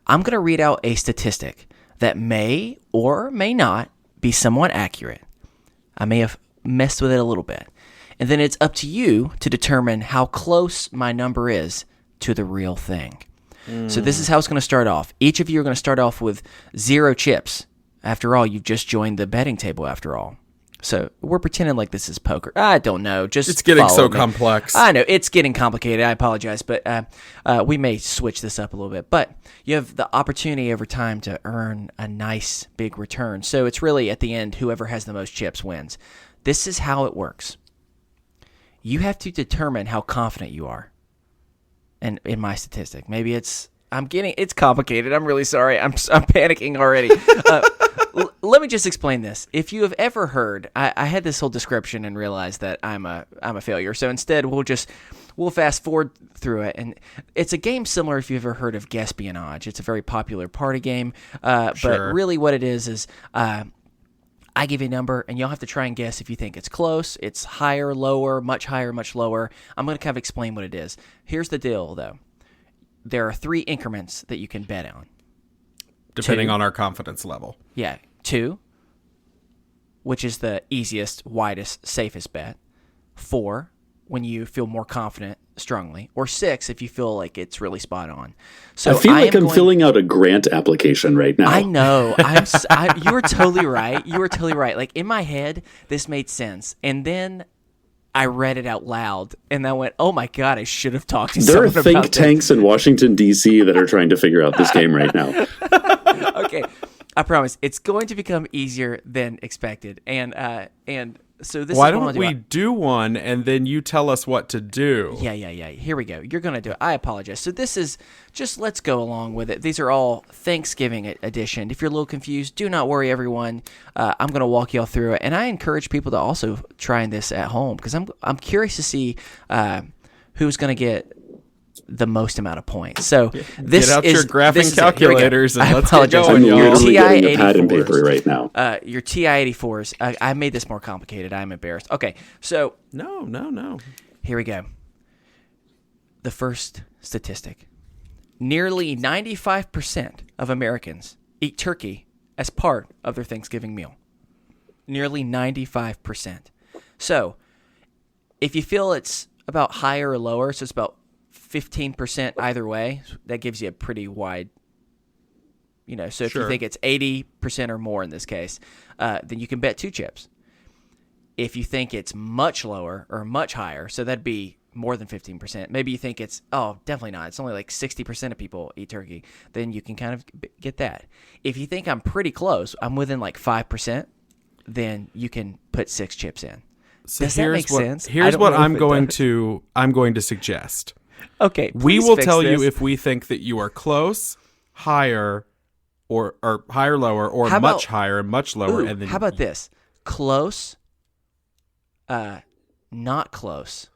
I'm going to read out a statistic that may or may not be somewhat accurate. I may have messed with it a little bit. And then it's up to you to determine how close my number is to the real thing. So this is how it's going to start off. Each of you are going to start off with 0 chips. After all, you've just joined the betting table after all. So we're pretending like this is poker. I don't know. It's getting so complex. I know. It's getting complicated. I apologize. But we may switch this up a little bit. But you have the opportunity over time to earn a nice big return. So it's really, at the end, whoever has the most chips wins. This is how it works. You have to determine how confident you are. And in my statistic, maybe it's complicated. I'm really sorry. I'm panicking already. let me just explain this. If you have ever heard, I had this whole description and realized that I'm a failure. So instead, we'll fast forward through it, and it's a game similar if you've ever heard of Guesspionage. It's a very popular party game, but really what it is I give you a number, and you'll have to try and guess if you think it's close, it's higher, lower, much lower. I'm going to kind of explain what it is. Here's the deal, though. There are 3 increments that you can bet on. Depending on our confidence level. Yeah. 2, which is the easiest, widest, safest bet. 4, when you feel more confident strongly. Or 6, if you feel like it's really spot on. So I feel like I'm filling out a grant application right now. I know. You were totally right. You were totally right. Like, in my head, this made sense. And then I read it out loud, and I went, oh, my God, I should have talked to someone about this. There are think tanks in Washington, D.C. that are trying to figure out this game right now. Okay. I promise. It's going to become easier than expected. And so this Why is what don't we do one, and then you tell us what to do? Yeah. Here we go. You're going to do it. I apologize. So this is just, let's go along with it. These are all Thanksgiving edition. If you're a little confused, do not worry, everyone. I'm going to walk y'all through it. And I encourage people to also try this at home, because I'm curious to see who's going to get the most amount of points. So this get out is your graphing calculators and let's get apologize. going, I'm y'all. literally getting a pad and paper right now. Your TI-84s. I made this more complicated. I'm embarrassed. Okay, so No. here we go. The first statistic. Nearly 95% of Americans eat turkey as part of their Thanksgiving meal. Nearly 95%. So if you feel it's about higher or lower, so it's about 15% either way, that gives you a pretty wide, so if you think it's 80% or more in this case, then you can bet 2 chips. If you think it's much lower or much higher, so that'd be more than 15%, maybe you think it's, definitely not, it's only like 60% of people eat turkey, then you can kind of get that. If you think I'm pretty close, I'm within like 5%, then you can put 6 chips in. So Does that make sense? Here's what I'm going to suggest. Okay, we will tell this. you if we think that you are close, higher, or higher, lower, or How much about- higher and much lower. Ooh, And then how about this? Close, not close,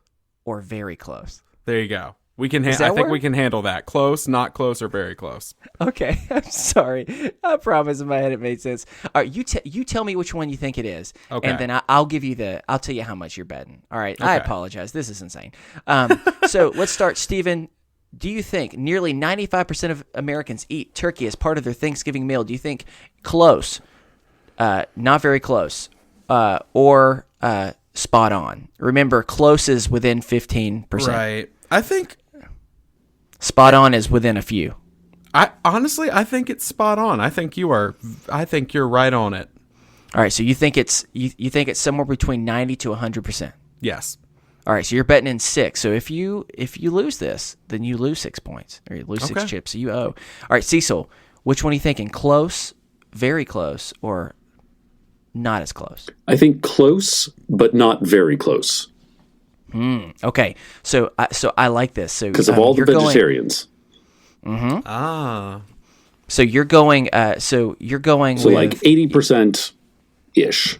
or very close. There you go. We can. Does I that think work? we can handle that. Close, not close, or very close. Okay, I'm sorry. I promise in my head it made sense. All right, you tell me which one you think it is, Okay. and then I'll tell you how much you're betting. All right, I Okay. apologize. This is insane. So let's start, Stephen. Do you think nearly 95% of Americans eat turkey as part of their Thanksgiving meal? Do you think close, not very close, or spot on? Remember, close is within 15%. Right. I think. Spot on is within a few. I think it's spot on. I think you're right on it. All right, so you think it's somewhere between 90 to 100%. Yes. All right, so you're betting in 6. So if you lose this, then you lose 6 points, or you lose 6 Okay. chips. So you owe. All right, Cecil, which one are you thinking? Close, very close, or not as close? I think close, but not very close. Okay, so I like this. So Because of all the you're going- vegetarians. Ah. So you're going. So So with, like 80%-ish.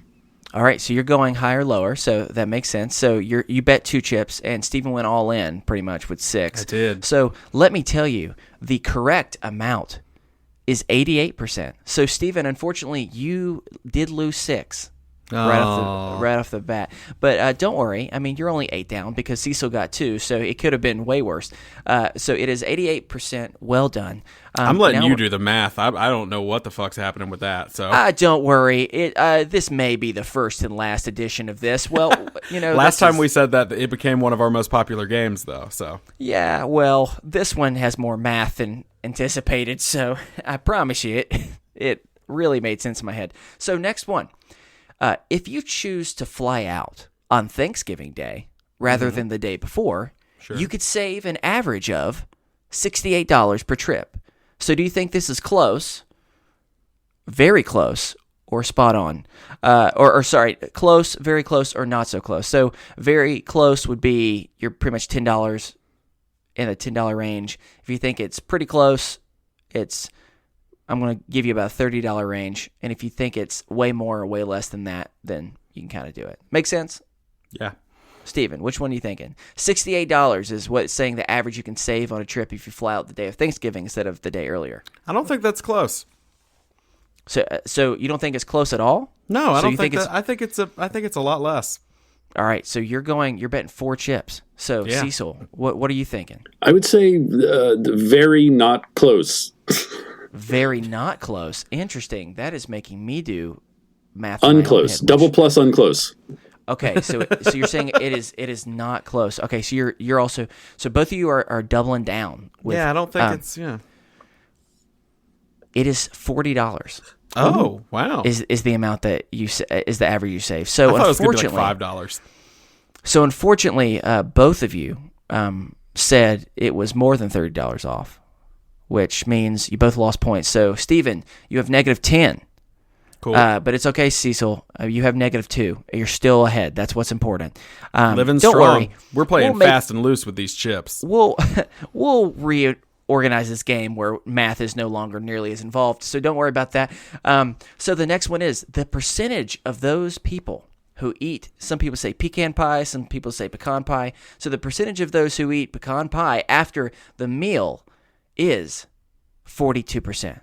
all right. So you're going higher, lower. So that makes sense. So you bet 2 chips, and Stephen went all in pretty much with 6. I did. So let me tell you, the correct amount is 88%. So Stephen, unfortunately, you did lose 6. Right off the bat, but don't worry. I mean, you're only 8 down because Cecil got 2, so it could have been way worse. So it is 88%. Well done. I'm letting now you do the math. I don't know what the fuck's happening with that. So don't worry. This may be the first and last edition of this. Well, last time we said that it became one of our most popular games, though. So yeah. Well, this one has more math than anticipated, so I promise you, it really made sense in my head. So next one. If you choose to fly out on Thanksgiving Day rather than the day before, you could save an average of $68 per trip. So do you think this is close, very close, or spot on? Close, very close, or not so close? So very close would be you're pretty much $10 in the $10 range. If you think it's pretty close, it's I'm going to give you about a $30 range. And if you think it's way more or way less than that, then you can kind of do it. Make sense? Yeah. Steven, which one are you thinking? $68 is what it's saying the average you can save on a trip if you fly out the day of Thanksgiving instead of the day earlier. I don't think that's close. So you don't think it's close at all? No, I So don't you think think that. I think it's a lot less. All right, so you're betting 4 chips. So Yeah. Cecil, what are you thinking? I would say very not close. Very not close. Interesting. That is making me do math. In my own Unclose. head, Double plus unclose. Okay, so you're saying it is not close. Okay, so you're also both of you are doubling down. With, Yeah, I don't think it's It is $40. Oh, wow. Is the amount that is the average you save. I So thought it was going to be unfortunately, like $5. So unfortunately, both of you said it was more than $30 off, which means you both lost points. So Steven, you have -10. Cool. But it's okay, Cecil. You have -2. You're still ahead. That's what's important. Living don't strong. worry. We're playing We'll fast and loose with these chips. We'll reorganize this game where math is no longer nearly as involved. So don't worry about that. So the next one is the percentage of those people who eat. Some people say pecan pie. Some people say pecan pie. So the percentage of those who eat pecan pie after the meal is 42%.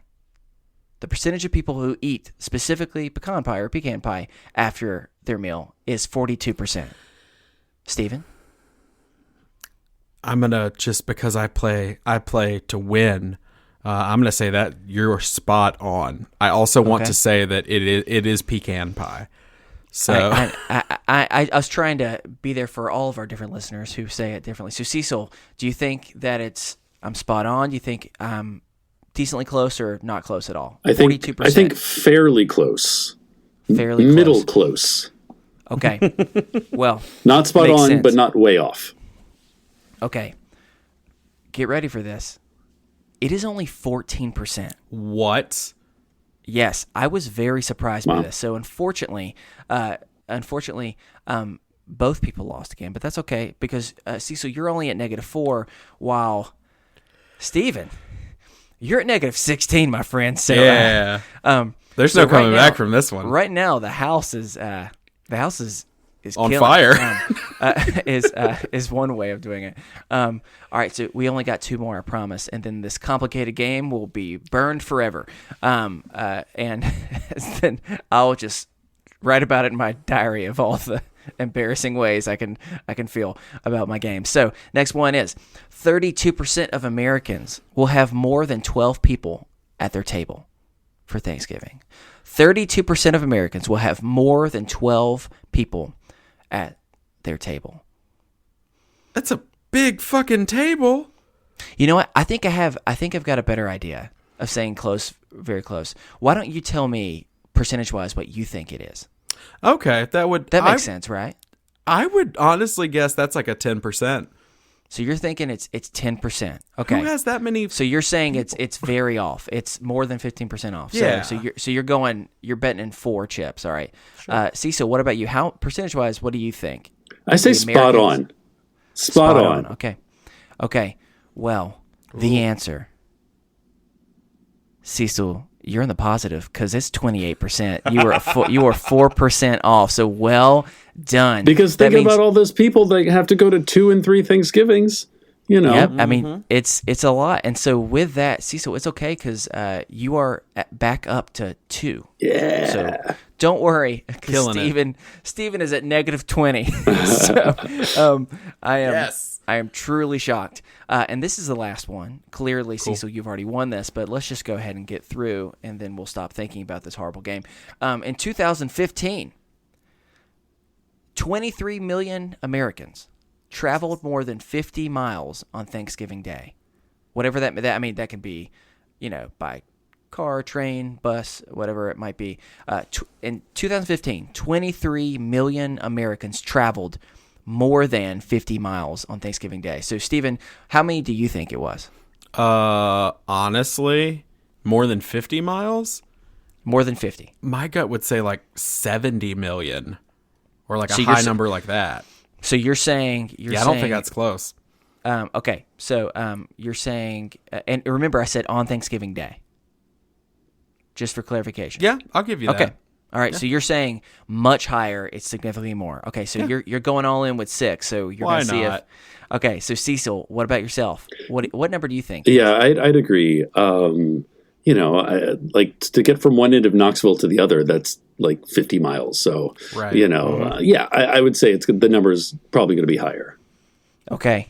The percentage of people who eat specifically pecan pie or pecan pie after their meal is 42%. Steven? I'm gonna, just because I play to win. I'm gonna say that you're spot on. I also want to say that it is pecan pie. So I was trying to be there for all of our different listeners who say it differently. So Cecil, do you think that I'm spot on? Do you think I'm decently close or not close at all? I think 42%. I think fairly close. Fairly close. Middle close. Okay. Well, Not spot makes on, sense. but not way off. Okay. Get ready for this. It is only 14%. what? Yes, I was very surprised by Wow. this. So unfortunately, both people lost again, but that's okay because Cecil, you're only at -4, while Steven, you're at -16, my friend. So Yeah. There's no right coming now- back from this one. Right now, the house is on On killing. fire. Is one way of doing it. All right, so we only got 2 more, I promise, and then this complicated game will be burned forever. And then I'll just write about it in my diary of all the embarrassing ways I can feel about my game. So next one is 32% of Americans will have more than 12 people at their table for Thanksgiving. 32% of Americans will have more than 12 people at their table. That's a big fucking table. You know what? I think I've got a better idea of saying close, very close. Why don't you tell me percentage-wise what you think it is? Okay, that Makes sense, right? I would honestly guess that's like a 10%. So you're thinking it's 10%. Okay. Who has that many? So you're saying it's very off. It's more than 15% off. Yeah. So you're betting in 4 chips. All right. Cecil, what about you? How percentage-wise, what do you think? I say The spot Americans- on. Spot on. Okay. Well, the answer, Cecil, you're in the positive because it's 28%. You were 4% off. So well done. Because think about all those people that have to go to 2 and 3 Thanksgivings. You know. Yep. I mean, it's a lot. And so with that, Cecil, it's okay because you are back up to 2. Yeah. So don't worry, because Steven is at -20. So I am truly shocked. And this is the last one. Clearly, cool. Cecil, you've already won this, but let's just go ahead and get through, and then we'll stop thinking about this horrible game. In 2015, 23 million Americans traveled more than 50 miles on Thanksgiving Day. Whatever that can be, by car, train, bus, whatever it might be. In 2015, 23 million Americans traveled more than 50 miles on Thanksgiving Day. So, Steven, how many do you think it was? Honestly, more than 50 miles? More than 50. My gut would say like 70 million or like a high number like that. So you're saying... I don't think that's close. Okay, so you're saying... and remember, I said on Thanksgiving Day. just for clarification. Yeah, I'll give you that. Okay. All right, so you're saying much higher, it's significantly more. Okay, so you're going all in with 6, so you're going to see if... Okay, so Cecil, what about yourself? What number do you think? Yeah, I'd agree. Like to get from one end of Knoxville to the other, that's like 50 miles. So, right. I would say the number is probably going to be higher. Okay.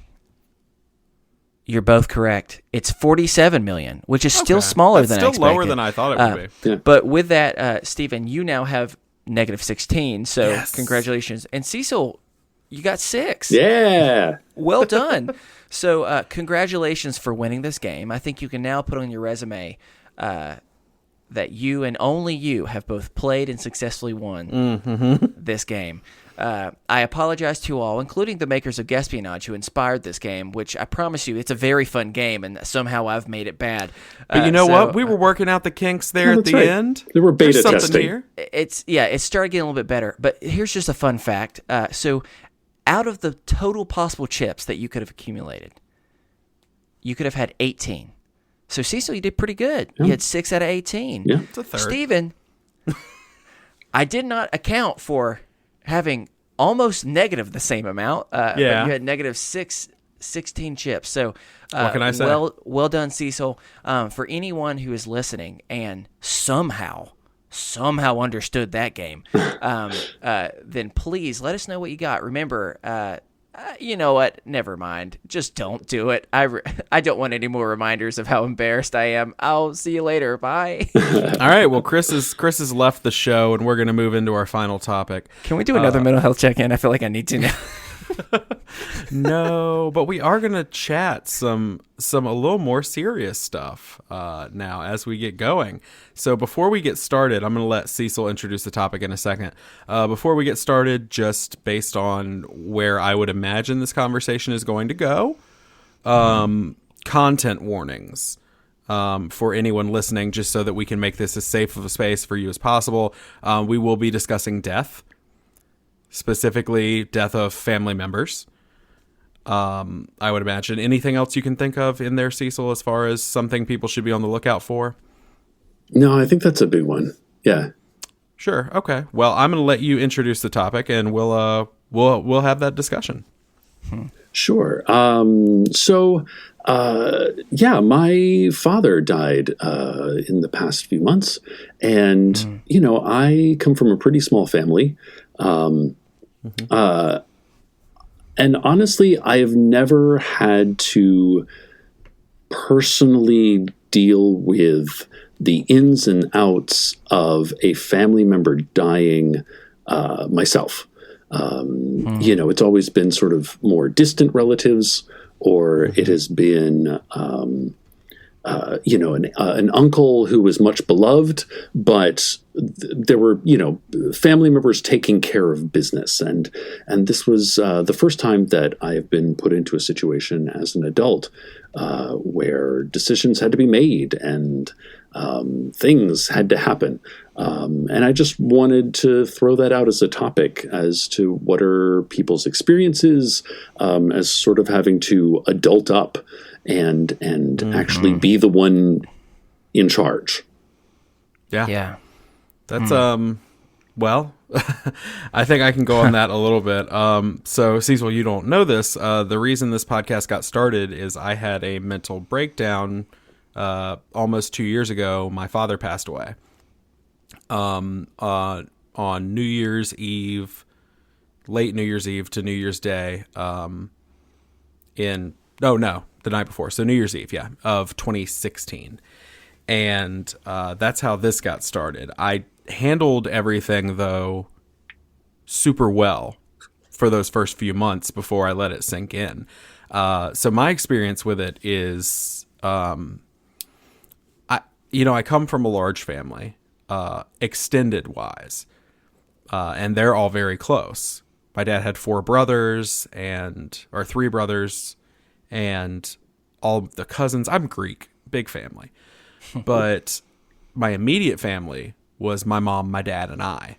You're both correct. It's 47 million, which is still smaller than I expected. Still lower than I thought it would be. Yeah. But with that, Stephen, you now have negative 16, so congratulations. And Cecil, you got 6. Yeah. Well done. So congratulations for winning this game. I think you can now put on your resume that you and only you have both played and successfully won this game. I apologize to all, including the makers of Guespionage, who inspired this game, which I promise you, it's a very fun game, and somehow I've made it bad. But you know what? We were working out the kinks there at the end. There were beta There's testing. Here. It started getting a little bit better. But here's just a fun fact. So out of the total possible chips that you could have accumulated, you could have had 18. So, Cecil, you did pretty good. Yeah. You had 6 out of 18. Yeah. It's a third. Stephen, I did not account for having almost negative the same amount. But you had negative 16 chips. So, what can I say? Well done, Cecil. For anyone who is listening and somehow understood that game, then please let us know what you got. Remember, you know what? Never mind. Just don't do it. I don't want any more reminders of how embarrassed I am. I'll see you later. Bye. All right. Well, Chris has left the show, and we're going to move into our final topic. Can we do another mental health check-in? I feel like I need to now. No, but we are going to chat some a little more serious stuff now as we get going. So before we get started, I'm going to let Cecil introduce the topic in a second. Before we get started, just based on where I would imagine this conversation is going to go, content warnings for anyone listening, just so that we can make this as safe of a space for you as possible. We will be discussing death, specifically death of family members. I would imagine. Anything else you can think of in there, Cecil, as far as something people should be on the lookout for? No, I think that's a big one. Yeah. Sure. Okay. Well, I'm going to let you introduce the topic, and we'll have that discussion. Sure. My father died in the past few months, and I come from a pretty small family. And honestly, I have never had to personally deal with the ins and outs of a family member dying myself. It's always been sort of more distant relatives, or it has been an uncle who was much beloved, but there were, family members taking care of business. And this was the first time that I have been put into a situation as an adult where decisions had to be made and things had to happen. And I just wanted to throw that out as a topic as to what are people's experiences as sort of having to adult up and actually be the one in charge. Yeah. That's, well, I think I can go on that a little bit. So Cecil, you don't know this. The reason this podcast got started is I had a mental breakdown almost 2 years ago. My father passed away on New Year's Eve, late New Year's Eve to New Year's Day the night before. So New Year's Eve, of 2016. And that's how this got started. I handled everything, though, super well for those first few months before I let it sink in. So my experience with it is, I come from a large family, extended wise, and they're all very close. My dad had 3 brothers, and all the cousins. I'm Greek, big family. But my immediate family was my mom, my dad, and I.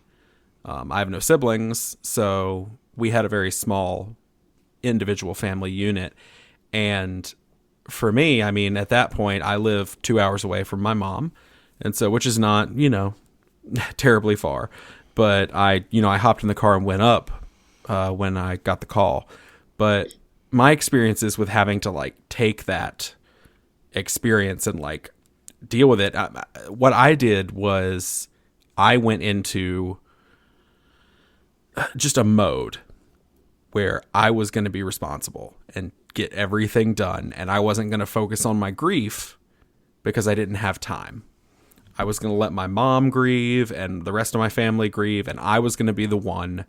I have no siblings, so we had a very small individual family unit. And for me, at that point, I live 2 hours away from my mom, And so, which is not, terribly far, but I hopped in the car and went up when I got the call. But my experiences with having to like take that experience and like deal with it, what I did was I went into just a mode where I was going to be responsible and get everything done, and I wasn't going to focus on my grief because I didn't have time. I was going to let my mom grieve and the rest of my family grieve, and I was going to be the one.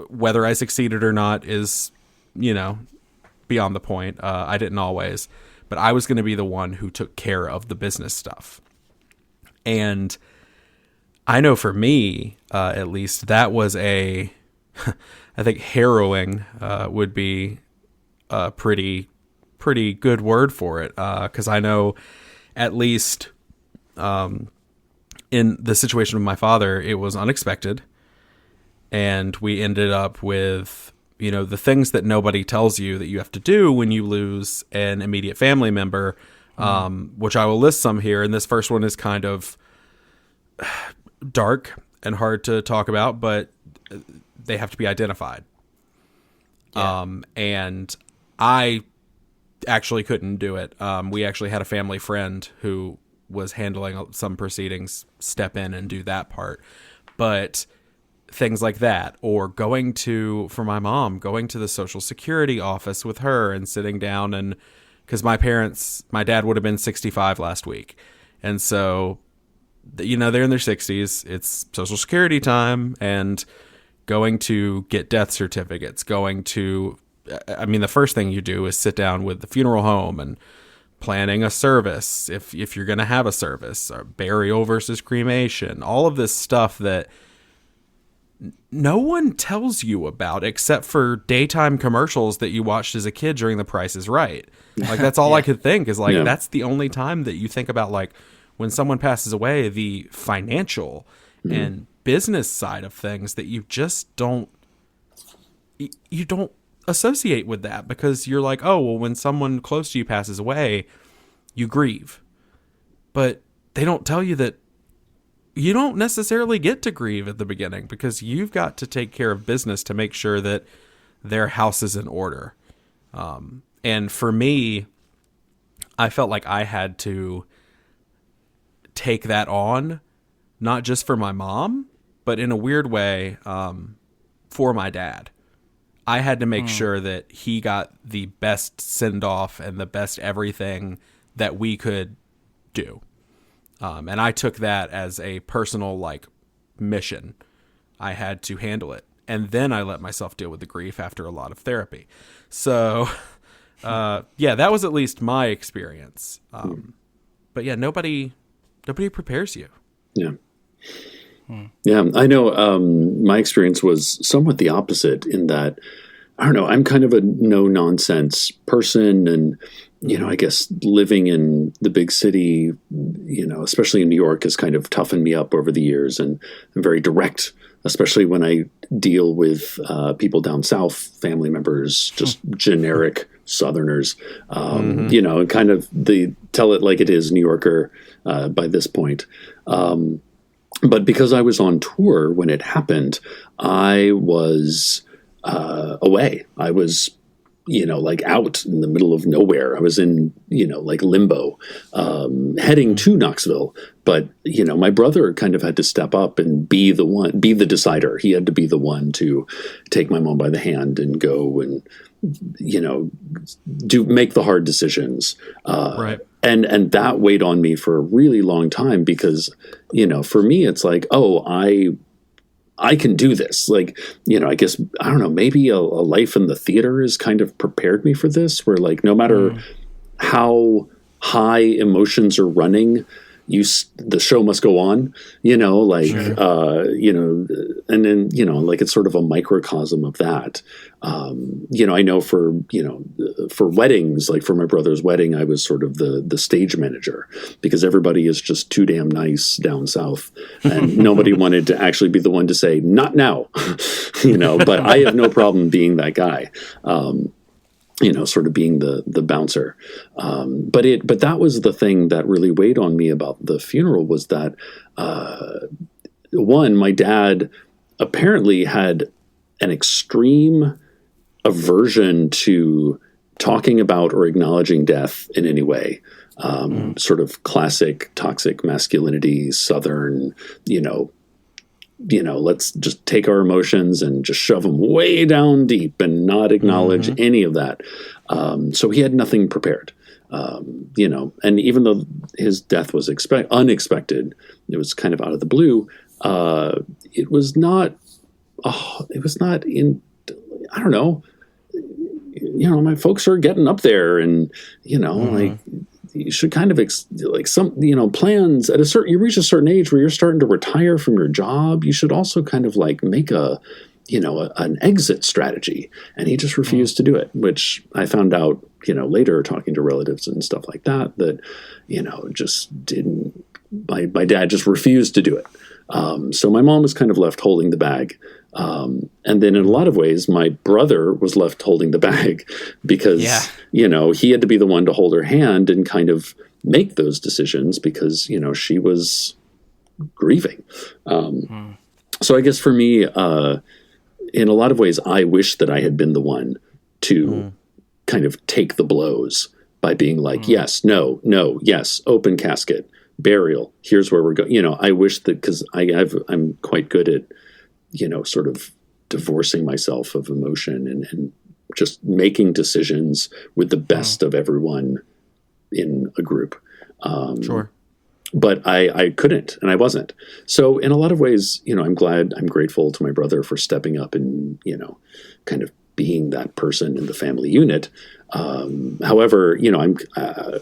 Whether I succeeded or not is, beyond the point. I didn't always, but I was going to be the one who took care of the business stuff. And I know for me, at least, that was I think harrowing would be a pretty good word for it. 'Cause I know at least in the situation with my father, it was unexpected. And we ended up with, the things that nobody tells you that you have to do when you lose an immediate family member, which I will list some here. And this first one is kind of dark and hard to talk about, but they have to be identified. Yeah. And I actually couldn't do it. We actually had a family friend who was handling some proceedings step in and do that part. But things like that, or for my mom, going to the Social Security office with her and sitting down, and because my dad would have been 65 last week. And so, they're in their 60s, it's Social Security time, and going to get death certificates, the first thing you do is sit down with the funeral home and planning a service, if you're going to have a service, or burial versus cremation, all of this stuff that no one tells you about except for daytime commercials that you watched as a kid during The Price is Right. Like, that's all I could think is like, that's the only time that you think about, like, when someone passes away, the financial and business side of things that you just don't associate with that, because you're like, oh, well, when someone close to you passes away, you grieve. But they don't tell you that you don't necessarily get to grieve at the beginning, because you've got to take care of business to make sure that their house is in order. And for me, I felt like I had to take that on, not just for my mom, but in a weird way, for my dad. I had to make sure that he got the best send-off and the best everything that we could do. And I took that as a personal, mission. I had to handle it. And then I let myself deal with the grief after a lot of therapy. So, that was at least my experience. But yeah, nobody prepares you. Yeah. Yeah, I know my experience was somewhat the opposite in that, I don't know, I'm kind of a no-nonsense person, and, I guess living in the big city, especially in New York, has kind of toughened me up over the years, and I'm very direct, especially when I deal with people down south, family members, just generic Southerners, and kind of the tell it like it is New Yorker by this point. But because I was on tour when it happened, I was away. I was, out in the middle of nowhere. I was in, limbo, heading to Knoxville. But, my brother kind of had to step up and be the decider. He had to be the one to take my mom by the hand and go and, make the hard decisions. Right. And that weighed on me for a really long time because, for me, it's like, oh, I can do this. I guess, I don't know, maybe a life in the theater has kind of prepared me for this, where no matter how high emotions are running, the show must go on, and then, it's sort of a microcosm of that. I know for weddings, for my brother's wedding, I was sort of the stage manager because everybody is just too damn nice down south, and nobody wanted to actually be the one to say, not now, but I have no problem being that guy. sort of being the bouncer. But that was the thing that really weighed on me about the funeral, was that, one, my dad apparently had an extreme aversion to talking about or acknowledging death in any way. Sort of classic toxic masculinity, Southern, let's just take our emotions and just shove them way down deep and not acknowledge any of that. So he had nothing prepared, and even though his death was unexpected, it was kind of out of the blue. It was not in, I don't know, my folks are getting up there, and, like, you should kind of plans at you reach a certain age where you're starting to retire from your job. You should also kind of like make an exit strategy. And he just refused to do it, which I found out, later, talking to relatives and stuff like that, just didn't, my dad just refused to do it. So my mom was kind of left holding the bag. And then in a lot of ways, my brother was left holding the bag because, he had to be the one to hold her hand and kind of make those decisions because, she was grieving. So I guess for me, in a lot of ways, I wish that I had been the one to kind of take the blows by being like, yes, no, yes, open casket, burial, here's where we're going. I wish that, because I'm quite good at, sort of divorcing myself of emotion and just making decisions with the best of everyone in a group. Sure. But I couldn't, and I wasn't. So in a lot of ways, I'm grateful to my brother for stepping up and, kind of being that person in the family unit. However, I'm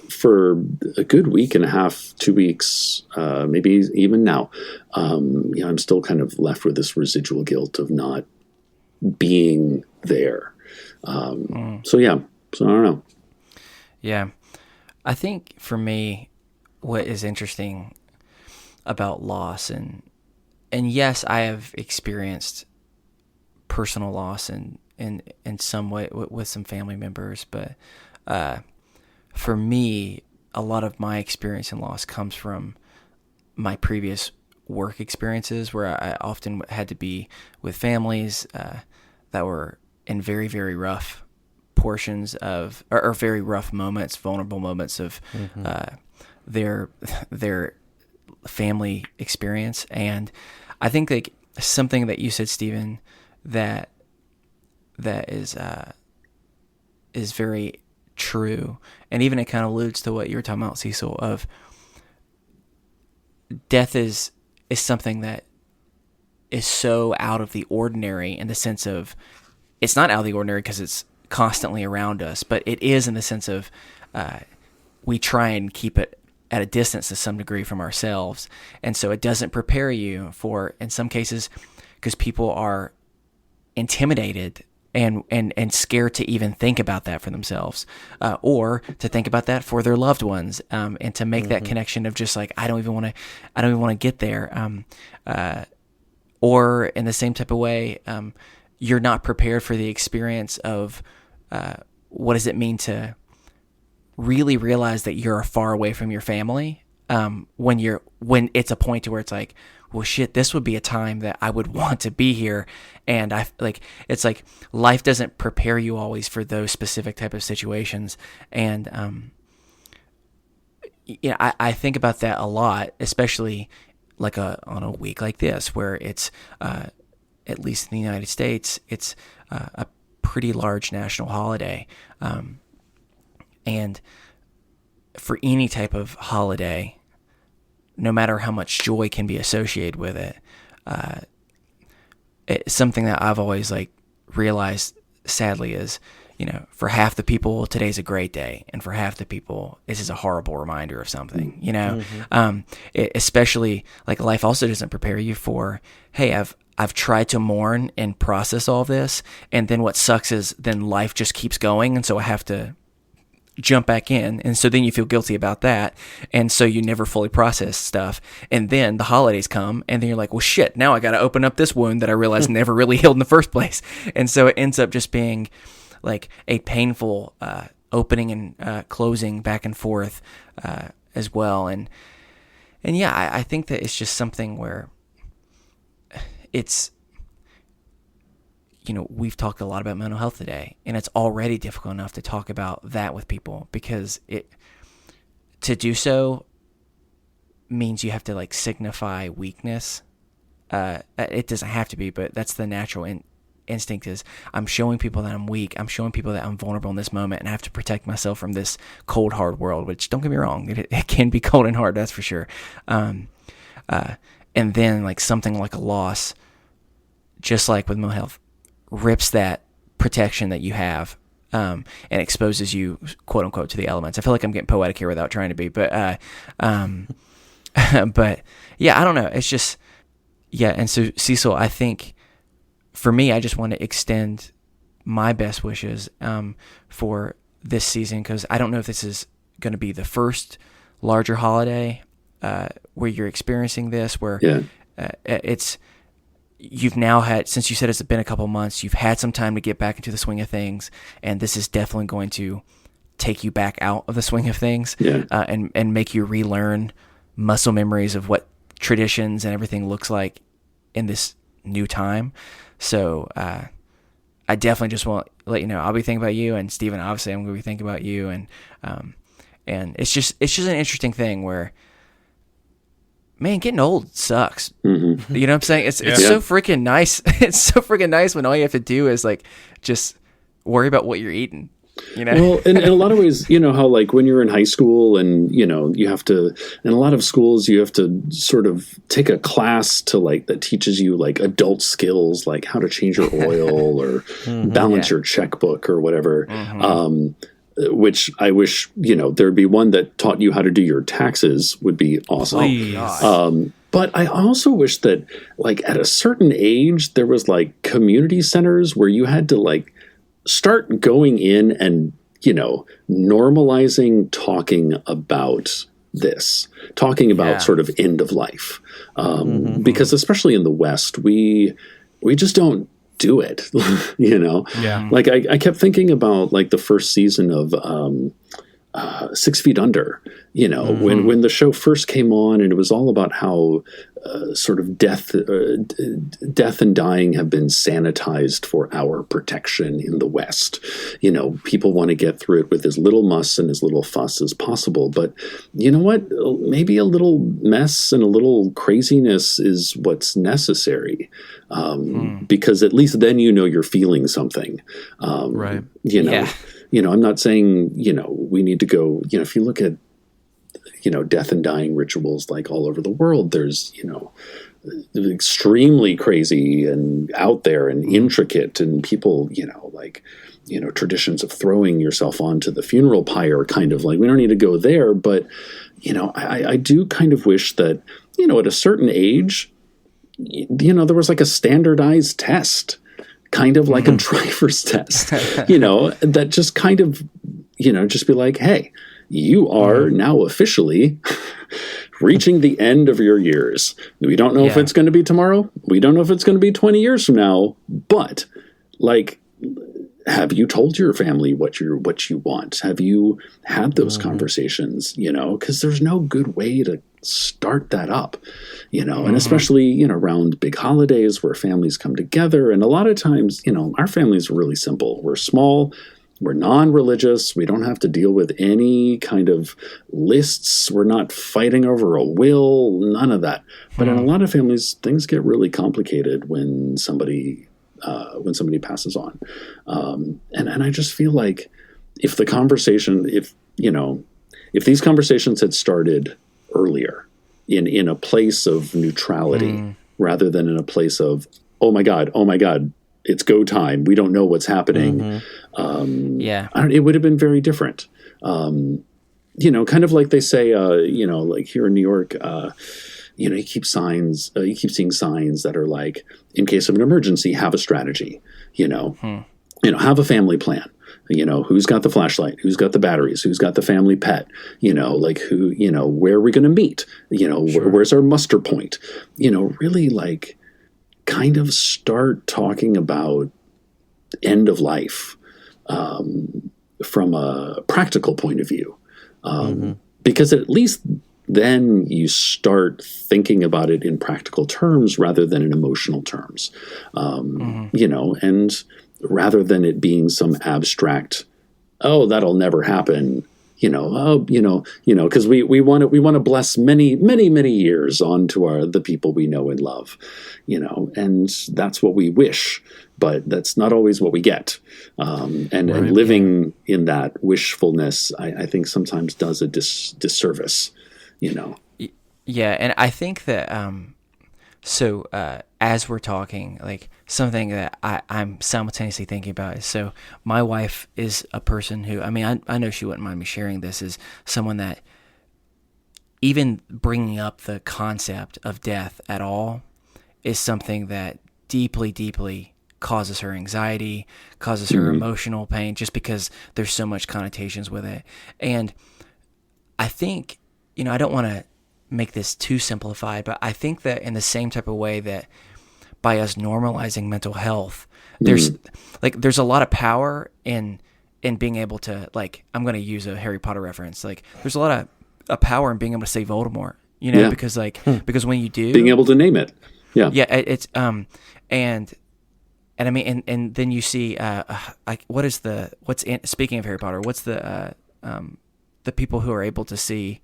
for a good week and a half, 2 weeks, maybe even now, I'm still kind of left with this residual guilt of not being there. So I don't know. Yeah. I think for me, what is interesting about loss, and yes, I have experienced personal loss in some way with some family members, but for me, a lot of my experience in loss comes from my previous work experiences, where I often had to be with families that were in very, very rough portions of, or very rough moments, vulnerable moments of their family experience. And I think like something that you said, Stephen, that is very true, and even it kind of alludes to what you were talking about, Cecil, of death is something that is so out of the ordinary, in the sense of, it's not out of the ordinary because it's constantly around us, but it is in the sense of we try and keep it at a distance to some degree from ourselves. And so it doesn't prepare you for, in some cases, because people are intimidated and scared to even think about that for themselves, or to think about that for their loved ones, and to make that connection of just like, I don't even want to get there. Or in the same type of way, you're not prepared for the experience of what does it mean to really realize that you're far away from your family, when it's a point to where it's like, well, shit, this would be a time that I would want to be here. And it's like life doesn't prepare you always for those specific type of situations. And, I think about that a lot, especially like on a week like this, where it's, at least in the United States, it's a pretty large national holiday. And for any type of holiday, no matter how much joy can be associated with it, it's something that I've always realized, sadly, is, for half the people, today's a great day, and for half the people, this is a horrible reminder of something. Especially life also doesn't prepare you for, hey, I've tried to mourn and process all this, and then what sucks is then life just keeps going, and so I have to jump back in, and so then you feel guilty about that, and so you never fully process stuff, and then the holidays come, and then you're like, well, shit, now I got to open up this wound that I realized never really healed in the first place. And so it ends up just being like a painful opening and closing back and forth as well. And yeah, I think that it's just something where it's, we've talked a lot about mental health today, and it's already difficult enough to talk about that with people, because to do so means you have to like signify weakness. It doesn't have to be, but that's the natural instinct is I'm showing people that I'm weak. I'm showing people that I'm vulnerable in this moment, and I have to protect myself from this cold, hard world, which, don't get me wrong, it can be cold and hard, that's for sure. And then like something like a loss, just like with mental health, rips that protection that you have, and exposes you, quote unquote, to the elements. I feel like I'm getting poetic here without trying to be, but but yeah, I don't know. It's just, yeah. And so, Cecil, I think for me, I just want to extend my best wishes for this season, because I don't know if this is going to be the first larger holiday where you're experiencing this, where you've now had, since you said it's been a couple months, you've had some time to get back into the swing of things, and this is definitely going to take you back out of the swing of things, and make you relearn muscle memories of what traditions and everything looks like in this new time. So I definitely just want to let you know, I'll be thinking about you, and Stephen, obviously I'm going to be thinking about you, and it's just an interesting thing where, man, getting old sucks. Mm-hmm. You know what I'm saying? It's so freaking nice. It's so freaking nice when all you have to do is like just worry about what you're eating. Well, in a lot of ways, how like when you're in high school and, you have to, in a lot of schools, you have to sort of take a class to like, that teaches you like adult skills, like how to change your oil or balance your checkbook or whatever. Which I wish, there'd be one that taught you how to do your taxes would be awesome. But I also wish that like at a certain age, there was like community centers where you had to like start going in and, normalizing talking about this, talking about sort of end of life. Because especially in the West, we just don't do it, Like I kept thinking about like the first season of 6 Feet Under, when the show first came on, and it was all about how sort of death and dying have been sanitized for our protection in the West. People want to get through it with as little muss and as little fuss as possible. But you know what? Maybe a little mess and a little craziness is what's necessary, because at least then you're feeling something. Right. I'm not saying, we need to go, if you look at, death and dying rituals like all over the world, there's, extremely crazy and out there and intricate, and people, traditions of throwing yourself onto the funeral pyre, kind of like, we don't need to go there. But, I do kind of wish that, at a certain age, there was like a standardized test, kind of like a driver's test, that just kind of, just be like, hey, you are now officially reaching the end of your years. We don't know if it's going to be tomorrow. We don't know if it's going to be 20 years from now, but like, have you told your family what you want? Have you had those conversations, because there's no good way to start that up, and especially, around big holidays where families come together. And a lot of times, our families are really simple. We're small, we're non-religious. We don't have to deal with any kind of lists. We're not fighting over a will, none of that. But in a lot of families, things get really complicated when somebody passes on. And I just feel like if these conversations had started earlier in a place of neutrality rather than in a place of, oh my God, it's go time, we don't know what's happening. It would have been very different. Kind of like they say, like here in New York, you keep seeing signs that are like, in case of an emergency, have a strategy, have a family plan, who's got the flashlight, who's got the batteries, who's got the family pet, like who, where are we going to meet, where's our muster point, really like kind of start talking about end of life, from a practical point of view, because at least then you start thinking about it in practical terms rather than in emotional terms, and rather than it being some abstract, oh, that'll never happen. Because we want to bless many, many, many years on to the people we know and love, and that's what we wish, but that's not always what we get. And living in that wishfulness, I think sometimes does a disservice, Yeah, and I think that as we're talking, like something that I'm simultaneously thinking about is, so my wife is a person who, I know she wouldn't mind me sharing this, is someone that even bringing up the concept of death at all is something that deeply, deeply causes her anxiety, causes her emotional pain, just because there's so much connotations with it. And I think, I don't want to make this too simplified, but I think that in the same type of way that by us normalizing mental health, there's a lot of power in being able to, like, I'm going to use a Harry Potter reference. Like, there's a lot of power in being able to say Voldemort, because because when you do, being able to name it. Yeah. Yeah. It's, and then you see, speaking of Harry Potter, what's the people who are able to see,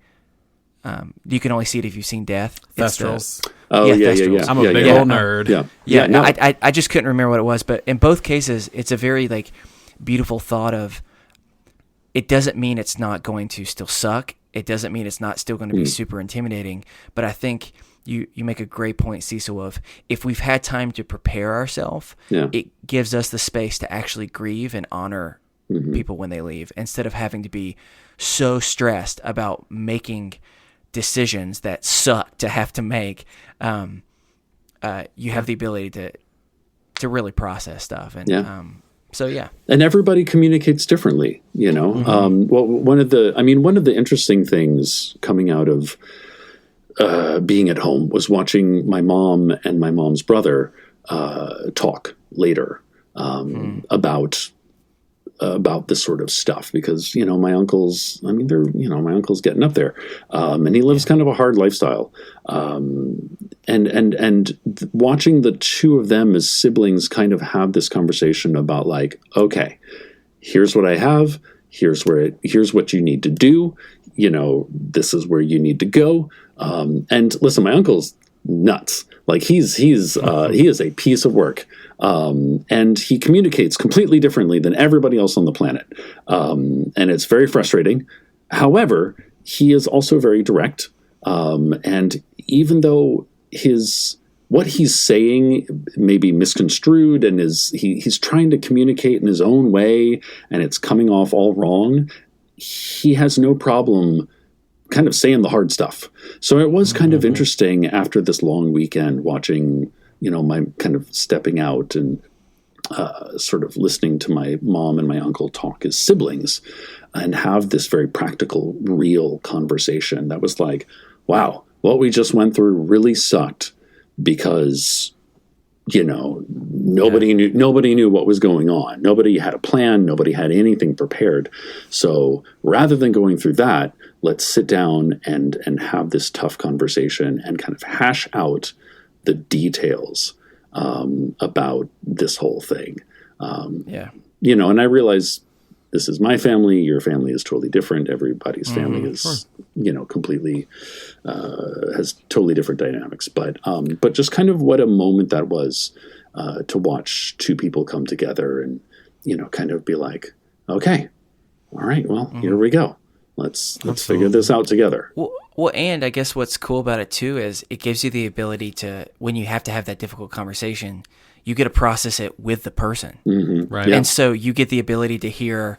you can only see it if you've seen death. Thestrals. Thestrals. I'm a big old nerd. Yeah. No, I just couldn't remember what it was, but in both cases, it's a very beautiful thought of, it doesn't mean it's not going to still suck. It doesn't mean it's not still going to be super intimidating. But I think you make a great point, Cecil, of if we've had time to prepare ourselves, it gives us the space to actually grieve and honor people when they leave, instead of having to be so stressed about making decisions that suck to have to make. You have the ability to really process stuff. And and everybody communicates differently, well, one of the interesting things coming out of being at home was watching my mom and my mom's brother talk later about this sort of stuff, because my uncle's my uncle's getting up there, and he lives kind of a hard lifestyle, and watching the two of them as siblings kind of have this conversation about, like, okay, here's what I have, here's what you need to do, this is where you need to go, and listen, my uncle's nuts. Like, he is a piece of work, and he communicates completely differently than everybody else on the planet, and it's very frustrating. However, he is also very direct, and even though what he's saying may be misconstrued, and he's trying to communicate in his own way, and it's coming off all wrong, he has no problem kind of saying the hard stuff. So it was kind of interesting after this long weekend watching, my kind of stepping out and sort of listening to my mom and my uncle talk as siblings and have this very practical, real conversation that was like, wow, what we just went through really sucked, because nobody knew what was going on. Nobody had a plan. Nobody had anything prepared. So rather than going through that, let's sit down and have this tough conversation and kind of hash out the details about this whole thing. And I realize this is my family. Your family is totally different. Everybody's family is, completely has totally different dynamics. But just kind of what a moment that was to watch two people come together and, kind of be like, okay, all right, well, here we go. Let's figure this out together. Well, and I guess what's cool about it too is it gives you the ability to, when you have to have that difficult conversation, you get to process it with the person. Right. And so you get the ability to hear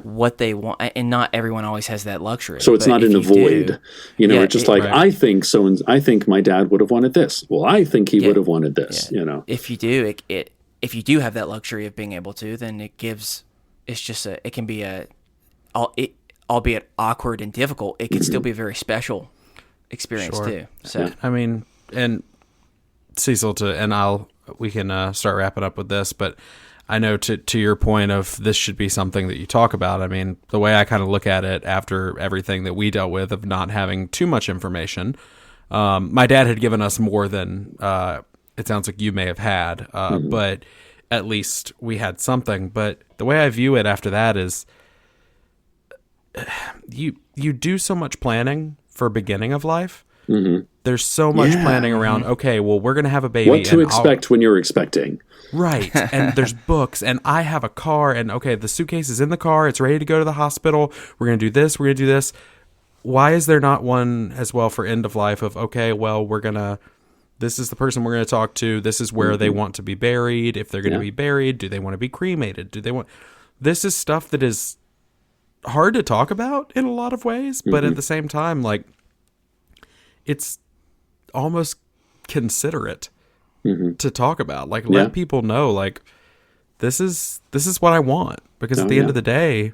what they want, and not everyone always has that luxury. So it's not in a void, it's just like, I think so, and I think my dad would have wanted this. Well, I think he would have wanted this, If you do, if you do have that luxury of being able to, then it can be albeit awkward and difficult, it can still be a very special experience too. So and Cecil, we can start wrapping up with this, but I know to your point of this should be something that you talk about. I mean, the way I kind of look at it after everything that we dealt with of not having too much information, my dad had given us more than it sounds like you may have had, but at least we had something. But the way I view it after that is you do so much planning for beginning of life. Mm-hmm. There's so much planning around, okay, well, we're going to have a baby. What to expect when you're expecting. Right. And there's books, and I have a car, and okay, the suitcase is in the car. It's ready to go to the hospital. We're going to do this. We're going to do this. Why is there not one as well for end of life of, okay, well, this is the person we're going to talk to. This is where they want to be buried. If they're going to be buried, do they want to be cremated? This is stuff that is hard to talk about in a lot of ways, but at the same time, like, it's almost considerate to talk about. Like, let people know, like, this is what I want. Because at the end of the day,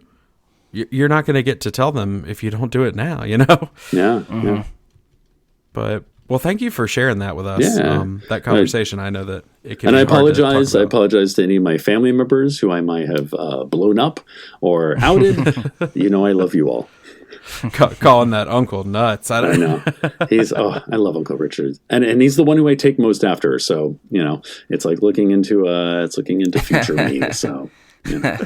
you're not going to get to tell them if you don't do it now, you know? Yeah. But, well, thank you for sharing that with us. Yeah. That conversation, I know that it can and be I hard to talk apologize. I about. apologize to any of my family members who I might have blown up or outed. You know, I love you all. Calling that uncle nuts. I know. I love Uncle Richard. And he's the one who I take most after. So, you know, it's like looking into future me. So, you know.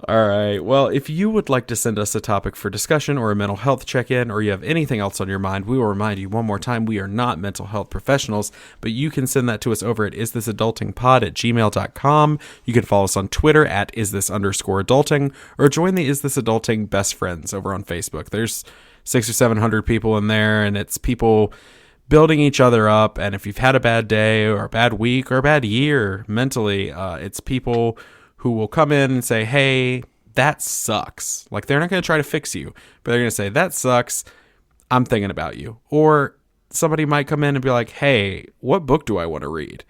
All right. Well, if you would like to send us a topic for discussion or a mental health check-in, or you have anything else on your mind, we will remind you one more time, we are not mental health professionals, but you can send that to us over at isthisadultingpod@gmail.com. You can follow us on Twitter at @isthis_adulting, or join the Is This Adulting Best Friends over on Facebook. There's 600 or 700 people in there, and it's people building each other up. And if you've had a bad day or a bad week or a bad year mentally, it's people who will come in and say, hey, that sucks. Like, they're not going to try to fix you, but they're going to say, that sucks. I'm thinking about you. Or somebody might come in and be like, hey, what book do I want to read?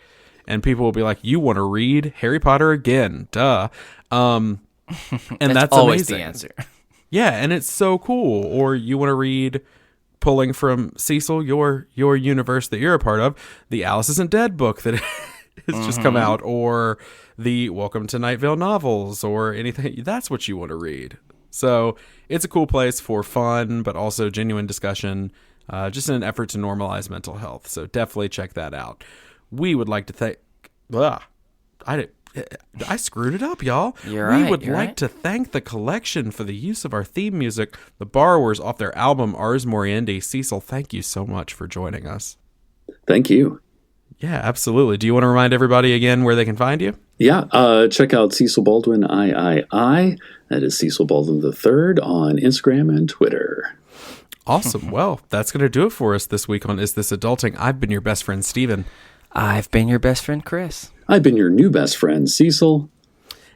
And people will be like, you want to read Harry Potter again? Duh. And that's always amazing. the answer. Yeah, and it's so cool. Or you want to read, pulling from Cecil, your universe that you're a part of, the Alice Isn't Dead book that has just come out, or the Welcome to Night Vale novels, or anything. That's what you want to read. So it's a cool place for fun, but also genuine discussion, just in an effort to normalize mental health. So definitely check that out. We would like to thank... I screwed it up, y'all. We would like to thank the collection for the use of our theme music, The Borrowers, off their album Ars Moriendi. Cecil, thank you so much for joining us. Thank you. Yeah, absolutely. Do you want to remind everybody again where they can find you? Yeah, check out Cecil Baldwin III. That is Cecil Baldwin III on Instagram and Twitter. Awesome. Well, that's going to do it for us this week on Is This Adulting? I've been your best friend, Steven. I've been your best friend, Chris. I've been your new best friend, Cecil.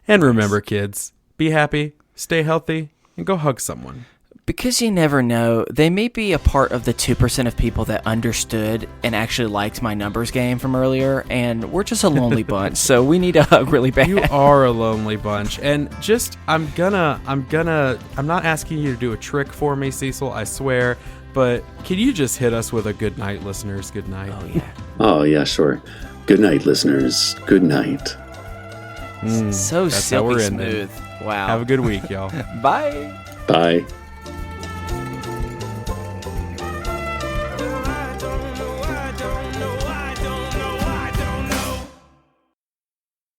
And remember, kids, be happy, stay healthy, and go hug someone. Because you never know, they may be a part of the 2% of people that understood and actually liked my numbers game from earlier, and we're just a lonely bunch, so we need a hug really bad. You are a lonely bunch, and just, I'm not asking you to do a trick for me, Cecil, I swear, but can you just hit us with a good night, listeners? Good night. Oh, yeah. Oh, yeah, sure. Good night, listeners. Good night. So that's how we're silky ending. smooth. Wow. Have a good week, y'all. Bye. Bye.